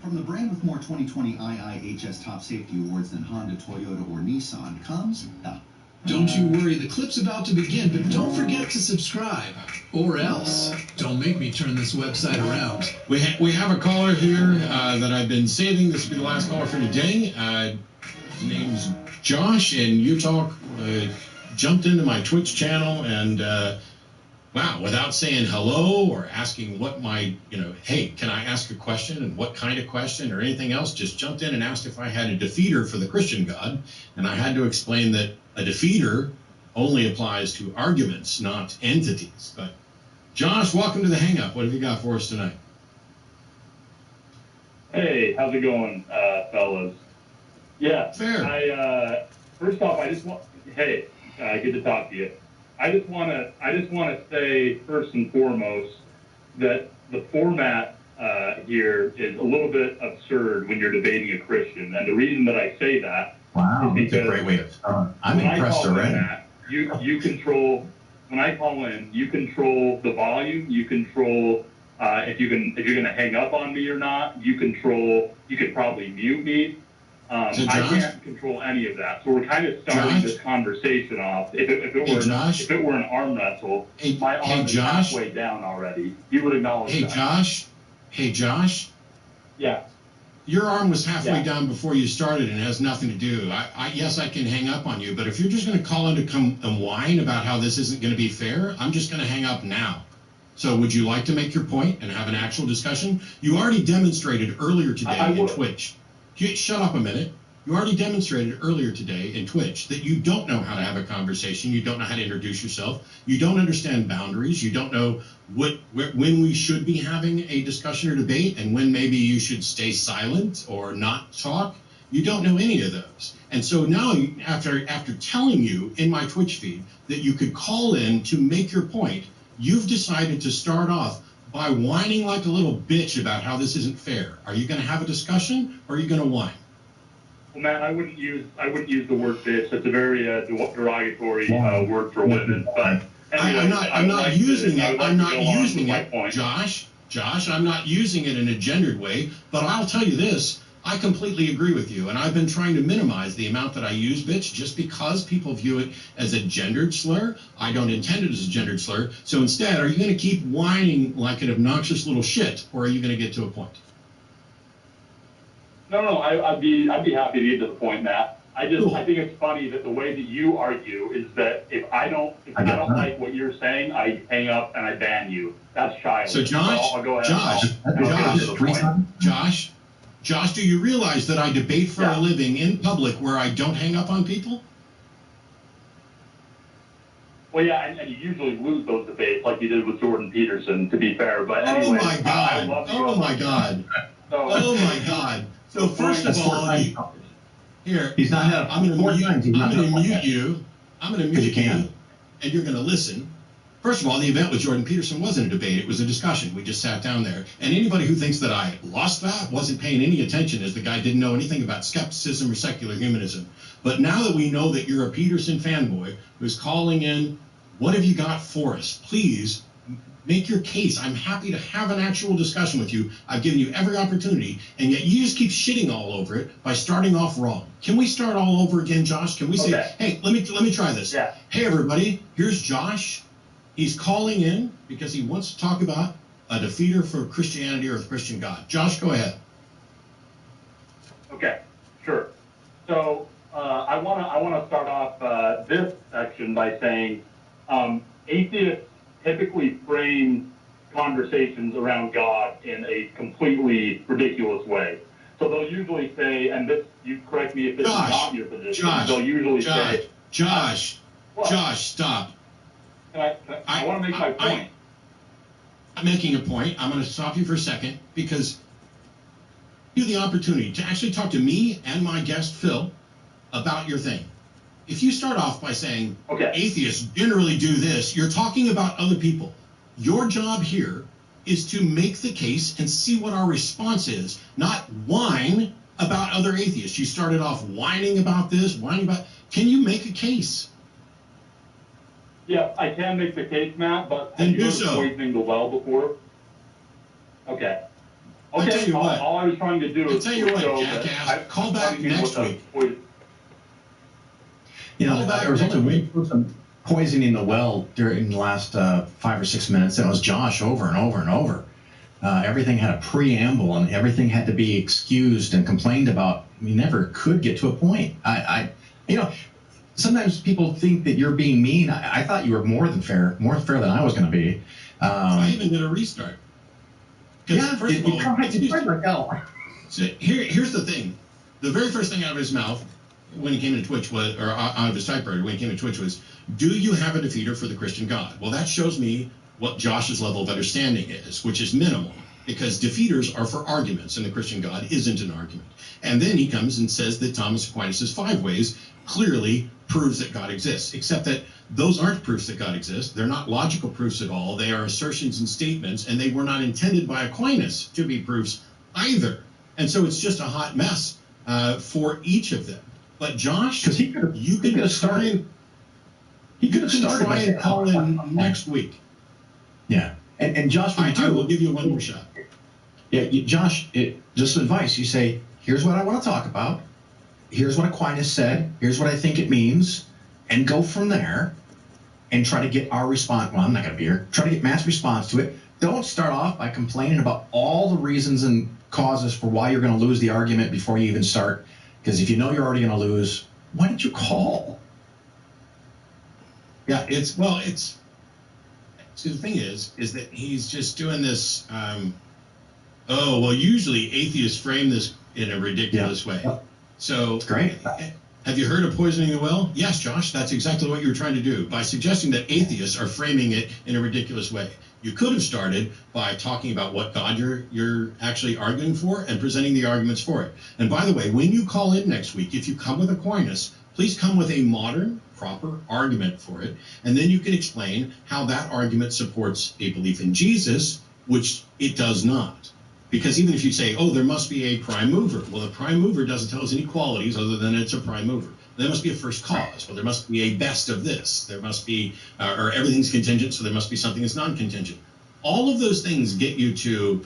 From the brand with more 2020 IIHS Top Safety Awards than Honda, Toyota, or Nissan comes the... Don't you worry, the clip's about to begin, but don't forget to subscribe. Or else. Don't make me turn this website around. We have a caller here that I've been saving. This will be the last caller for today. His name's Josh, and Utah jumped into my Twitch channel and, wow, without saying hello or asking what my, hey, can I ask a question and what kind of question or anything else, just jumped in and asked if I had a defeater for the Christian God. And I had to explain that a defeater only applies to arguments, not entities. But Josh, welcome to the Hang Up. What have you got for us tonight? Hey, how's it going, fellas? Yeah. Fair. First off, I just want, hey, good to talk to you. I just want to say first and foremost that the format here is a little bit absurd when you're debating a Christian, and the reason that I say that Wow, is because that's a great way to start. I'm impressed already. You control, when I call in, you control the volume, you control if you're going to hang up on me or not, you could probably mute me. I can't control any of that. So we're kind of starting this conversation off. If it were an arm wrestle, my arm is halfway down already. You would acknowledge that. Hey, Josh. Yeah. Your arm was halfway down before you started and has nothing to do. Yes, I can hang up on you, but if you're just going to call in to come and whine about how this isn't going to be fair, I'm just going to hang up now. So would you like to make your point and have an actual discussion? You already demonstrated earlier today in Twitch. Shut up a minute. You already demonstrated earlier today in Twitch that you don't know how to have a conversation. You don't know how to introduce yourself. You don't understand boundaries. You don't know when we should be having a discussion or debate and when maybe you should stay silent or not talk. You don't know any of those. And so now, after telling you in my Twitch feed that you could call in to make your point, you've decided to start off by whining like a little bitch about how this isn't fair. Are you going to have a discussion or are you going to whine? Well, Matt, I wouldn't use the word bitch. That's a very derogatory word for women. But anyway, I'm not using it, Josh. I'm not using it in a gendered way. But I'll tell you this: I completely agree with you, and I've been trying to minimize the amount that I use bitch, just because people view it as a gendered slur. I don't intend it as a gendered slur. So instead, are you going to keep whining like an obnoxious little shit, or are you going to get to a point? No, I'd be happy to get to the point, Matt. I think it's funny that the way that you argue is that if I don't like what you're saying, I hang up and I ban you. That's childish. So I'll go ahead. Josh, do you realize that I debate for a living in public where I don't hang up on people? Well, yeah, and you usually lose those debates like you did with Jordan Peterson, to be fair. But anyway, oh my God. So first of all, here, he's not had I'm going to mute you. I'm going to mute you, and you're going to listen. First of all, the event with Jordan Peterson wasn't a debate. It was a discussion. We just sat down there. And anybody who thinks that I lost that wasn't paying any attention, as the guy didn't know anything about skepticism or secular humanism. But now that we know that you're a Peterson fanboy who's calling in, what have you got for us? Please make your case. I'm happy to have an actual discussion with you. I've given you every opportunity, and yet you just keep shitting all over it by starting off wrong. Can we start all over again, Josh? Can we say, hey, let me try this. Yeah. Hey, everybody, here's Josh. He's calling in because he wants to talk about a defeater for Christianity or the Christian God. Josh, go ahead. Okay, sure. So I want to start off this section by saying atheists typically frame conversations around God in a completely ridiculous way. So they'll usually say, and this, you correct me if this is not your position. They'll usually say, Josh, stop. I want to make my point. I'm making a point. I'm going to stop you for a second because you have the opportunity to actually talk to me and my guest, Phil, about your thing. If you start off by saying, atheists generally do this, you're talking about other people. Your job here is to make the case and see what our response is, not whine about other atheists. You started off whining about this, can you make a case? Yeah, I can make the case, Matt, but then have you do heard so. Poisoning the Well before? Okay. I'll tell Okay, you what. all I was trying to do I'll is tell you what, show that jackass, call back next week. You know, Call back there was next only week. one person poisoning the well during the last 5 or 6 minutes, and it was Josh over and over and over. Everything had a preamble, and everything had to be excused and complained about. We never could get to a point. You know, sometimes people think that you're being mean. I thought you were more fair than I was going to be. I even did a restart. Yeah, First of all, you tried like hell. so here's the thing. The very first thing out of his mouth when he came to Twitch was, or out of his typewriter when he came to Twitch was, do you have a defeater for the Christian God? Well, that shows me what Josh's level of understanding is, which is minimal, because defeaters are for arguments, and the Christian God isn't an argument. And then he comes and says that Thomas Aquinas' 5 ways clearly proves that God exists, except that those aren't proofs that God exists. They're not logical proofs at all. They are assertions and statements, and they were not intended by Aquinas to be proofs either. And so it's just a hot mess for each of them. But Josh, Because he could have started. He could have started try by and call in next week. Yeah, and Josh, when I will give you one more shot. Yeah, Josh, just some advice. You say, here's what I want to talk about. Here's what Aquinas said. Here's what I think it means. And go from there and try to get our response. Well, I'm not going to be here. Try to get Matt's response to it. Don't start off by complaining about all the reasons and causes for why you're going to lose the argument before you even start. Because if you know you're already going to lose, why did you call? Yeah, see, the thing is that he's just doing this. Usually atheists frame this in a ridiculous way. Yep. So, Great. Have you heard of poisoning the well? Yes, Josh, that's exactly what you were trying to do by suggesting that atheists are framing it in a ridiculous way. You could have started by talking about what God you're actually arguing for and presenting the arguments for it. And by the way, when you call in next week, if you come with Aquinas, please come with a modern, proper argument for it, and then you can explain how that argument supports a belief in Jesus, which it does not. Because even if you say, there must be a prime mover, well, the prime mover doesn't tell us any qualities other than it's a prime mover. There must be a first cause. Well, there must be a best of this. There must be, or everything's contingent, so there must be something that's non-contingent. All of those things get you to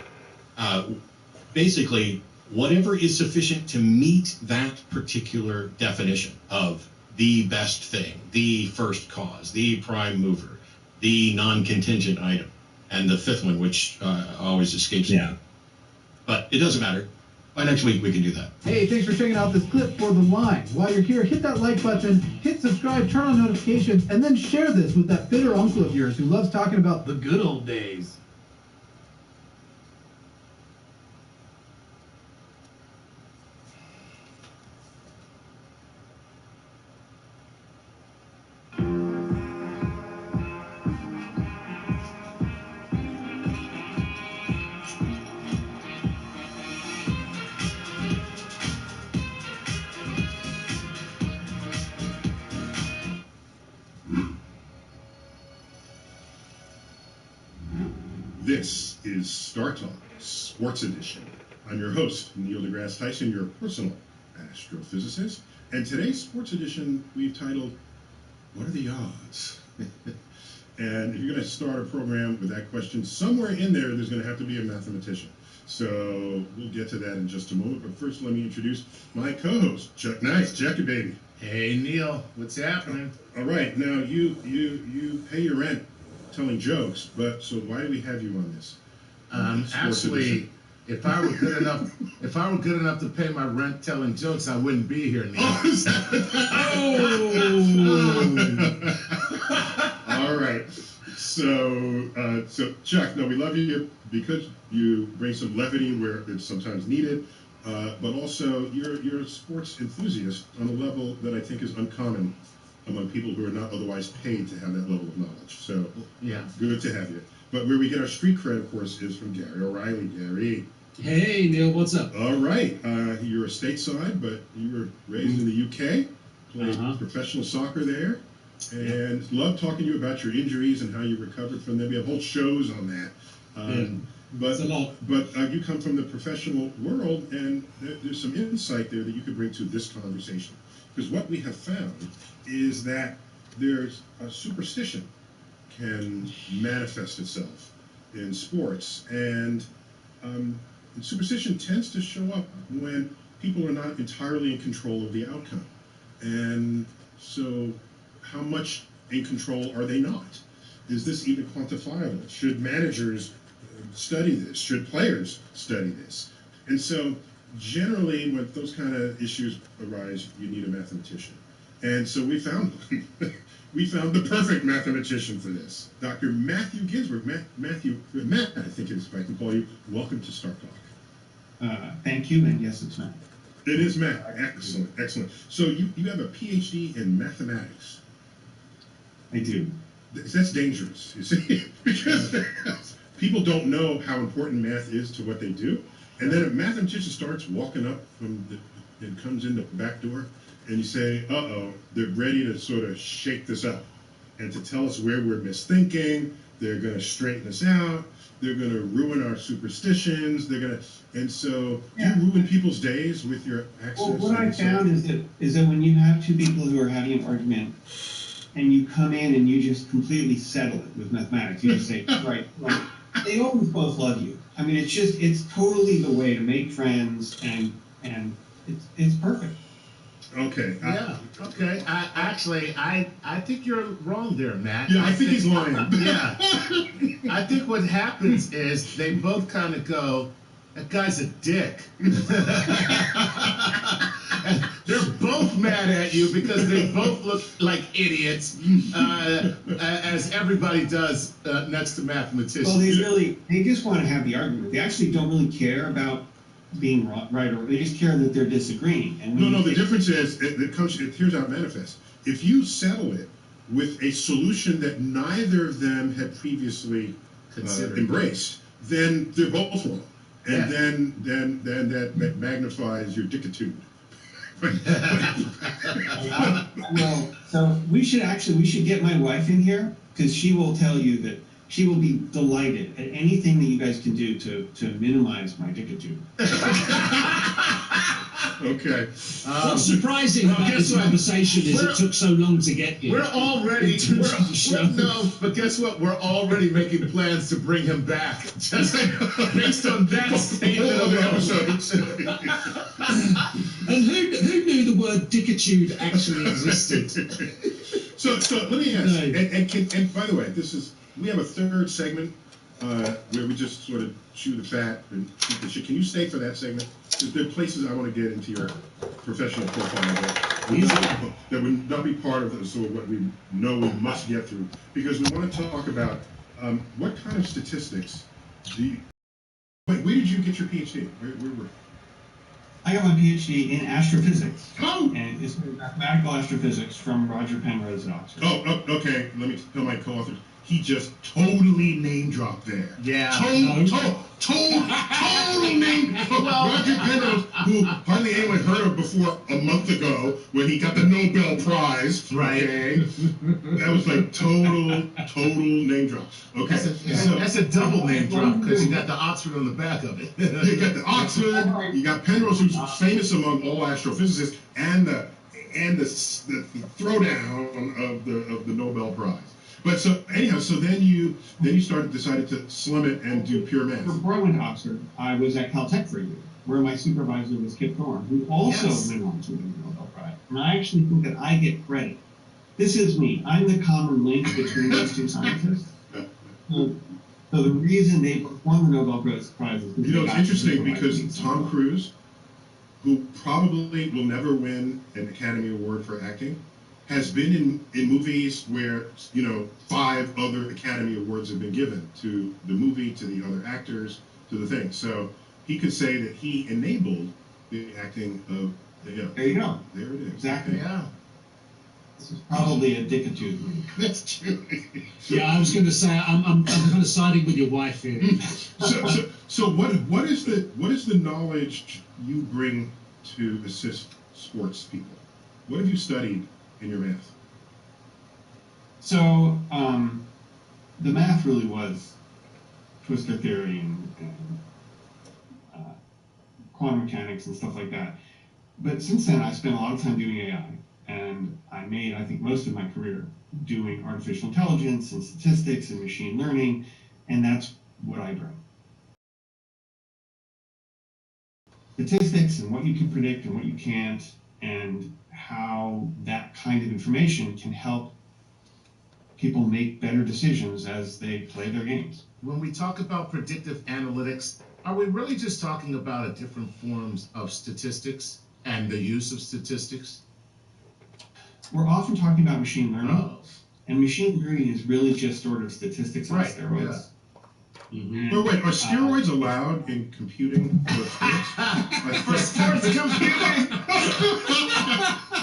basically whatever is sufficient to meet that particular definition of the best thing, the first cause, the prime mover, the non-contingent item, and the fifth one, which always escapes me. But it doesn't matter. By next week, we can do that. Hey, thanks for checking out this clip for The Line. While you're here, hit that like button, hit subscribe, turn on notifications, and then share this with that bitter uncle of yours who loves talking about the good old days. This is Star Talk, Sports Edition. I'm your host, Neil deGrasse Tyson, your personal astrophysicist. And today's Sports Edition we've titled, What are the Odds? And if you're going to start a program with that question, somewhere in there's going to have to be a mathematician. So we'll get to that in just a moment. But first, let me introduce my co-host, Chuck Nice. Jackie, baby. Hey, Neil. What's happening? All right. Now, you pay your rent telling jokes, but so why do we have you on this? Actually, if I were good enough to pay my rent telling jokes, I wouldn't be here, Neil. All right. So Chuck, no, we love you because you bring some levity where it's sometimes needed, but also you're a sports enthusiast on a level that I think is uncommon among people who are not otherwise paid to have that level of knowledge. So, yeah, good to have you. But where we get our street cred, of course, is from Gary O'Reilly. Gary. Hey, Neil, what's up? All right. You're a stateside, but you were raised in the UK, played professional soccer there, and love talking to you about your injuries and how you recovered from them. We have whole shows on that. But you come from the professional world, and there's some insight there that you could bring to this conversation. Because what we have found is that there's a superstition can manifest itself in sports, and superstition tends to show up when people are not entirely in control of the outcome. And so how much in control are they not? Is this even quantifiable? Should managers study this? Should players study this? And so generally when those kind of issues arise, you need a mathematician. And so we found we found the perfect mathematician for this. Dr. Matthew Ginsberg. Matt, I think it is, if I can call you. Welcome to Star Talk. Thank you, and yes, it's Matt. It is Matt. Excellent, excellent. So you have a PhD in mathematics. I do. That's dangerous, you see, because people don't know how important math is to what they do. And then a mathematician starts walking up and comes in the back door, and you say, uh-oh, they're ready to sort of shake this up and to tell us where we're misthinking. They're going to straighten us out. They're going to ruin our superstitions. And so you ruin people's days with your access. Well, what I found is that when you have two people who are having an argument, and you come in and you just completely settle it with mathematics, you just say, right, they always both love you. I mean, it's totally the way to make friends, and it's perfect. Okay. Yeah. Okay. I think you're wrong there, Matt. Yeah, I think he's lying. Yeah. I think what happens is they both kind of go, that guy's a dick. And they're both mad at you because they both look like idiots, as everybody does next to mathematics. Well, they just want to have the argument. They actually don't really care about being right, or they just care that they're disagreeing. And no, the difference is, here's how it manifests. If you settle it with a solution that neither of them had previously embraced, then they're both wrong. And then that magnifies your dickitude. Well, so we should get my wife in here, because she will tell you that she will be delighted at anything that you guys can do to minimize my dickitude. Okay. What's surprising about this conversation is it took so long to get here. We're already, no, but guess what? We're already making plans to bring him back, just based on that statement of the episode. And who knew the word dickitude actually existed? So let me ask, and by the way, we have a third segment where we just sort of chew the fat and shoot the shit. Can you stay for that segment? There are places I want to get into your professional profile that would not be part of this, or what we know we must get through, because we want to talk about what kind of statistics do you... Wait, where did you get your PhD? Where? I got my PhD in astrophysics. Oh! And it's mathematical astrophysics from Roger Penrose at Oxford. Oh, okay. Let me tell my co-authors. He just totally name dropped there. Yeah. Total name. Roger Penrose, who hardly anyone heard of before a month ago when he got the Nobel Prize. Right. Okay. That was like total name drop. Okay. That's a double name drop, because you got the Oxford on the back of it. You got the Oxford. You got Penrose, who's famous among all astrophysicists, and the throwdown of the Nobel Prize. But so anyhow, so then you decided to slim it and do pure math. Before I went to Oxford, I was at Caltech for a year, where my supervisor was Kip Thorne, who also went on to win the Nobel Prize. And I actually think that I get credit. This is me. I'm the common link between those two scientists. So the reason they won the Nobel Prize is because it's interesting because Tom Cruise, who probably will never win an Academy Award for acting, has been in movies where 5 other Academy Awards have been given to the movie, to the other actors, to the thing. So he could say that he enabled the acting of There you go. There it is. Exactly. Yeah. This is probably a dickitude. That's true. Yeah, I was going to say I'm kind of siding with your wife here. So what is the knowledge you bring to assist sports people? What have you studied in your math? So the math really was twistor theory and quantum mechanics and stuff like that. But since then, I spent a lot of time doing AI, and I made, I think, most of my career doing artificial intelligence and statistics and machine learning, and that's what I bring. statistics and what you can predict and what you can't, and how that kind of information can help people make better decisions as they play their games. When we talk about predictive analytics, are we really just talking about different forms of statistics and the use of statistics? We're often talking about machine learning, and machine learning is really just sort of statistics on steroids. Wait, are steroids allowed in computing for sports? For sports computing?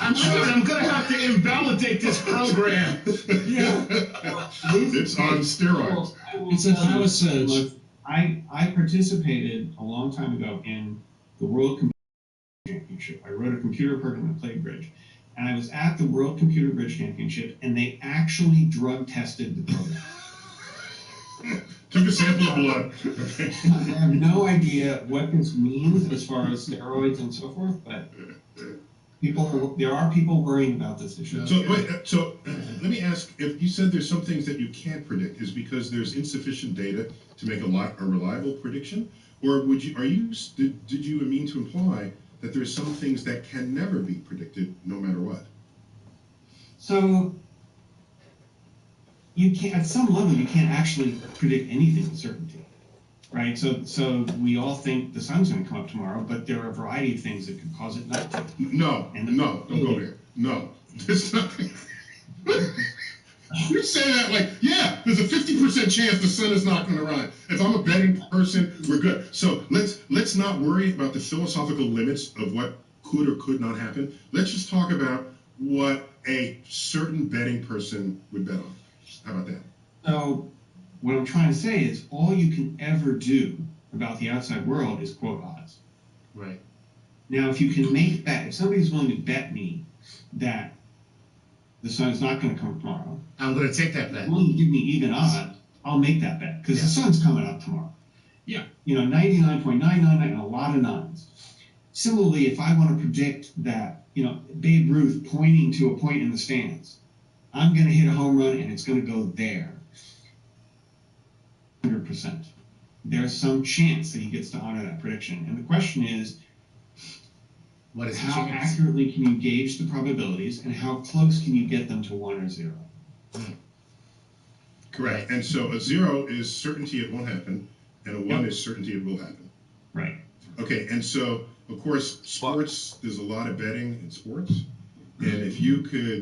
I'm sorry, I'm going to have to invalidate this program. It's on steroids. It's a power surge. I participated a long time ago in the World Computer Championship. I rode a computer program and played bridge. And I was at the World Computer Bridge Championship, and they actually drug tested the program. Took a sample of blood. I have no idea what this means as far as steroids and so forth, but there are people worrying about this issue. So let me ask: if you said there's some things that you can't predict, is because there's insufficient data to make a reliable prediction, or did you mean to imply that there's some things that can never be predicted, no matter what? So you can't, at some level, you can't actually predict anything with certainty, right? So we all think the sun's going to come up tomorrow, but there are a variety of things that could cause it not to. No, don't go there. No, there's nothing. You say that like, yeah, there's a 50% chance the sun is not going to rise. If I'm a betting person, we're good. So let's not worry about the philosophical limits of what could or could not happen. Let's just talk about what a certain betting person would bet on. How about that? So what I'm trying to say is all you can ever do about the outside world is quote odds. Right. Now, if you can make that, if somebody's willing to bet me that the sun's not going to come tomorrow, I'm going to take that bet. Willing to give me even odds, I'll make that bet because the sun's coming up tomorrow. Yeah. 99.999 and a lot of nines. Similarly, if I want to predict that, Babe Ruth pointing to a point in the stands, I'm going to hit a home run and it's going to go there. 100%. There's some chance that he gets to honor that prediction. And the question is, how accurately can you gauge the probabilities and how close can you get them to 1 or 0? Correct. And so a 0 is certainty it won't happen, and a 1 is certainty it will happen. Right. Okay, and so, of course, sports, there's a lot of betting in sports. And if you could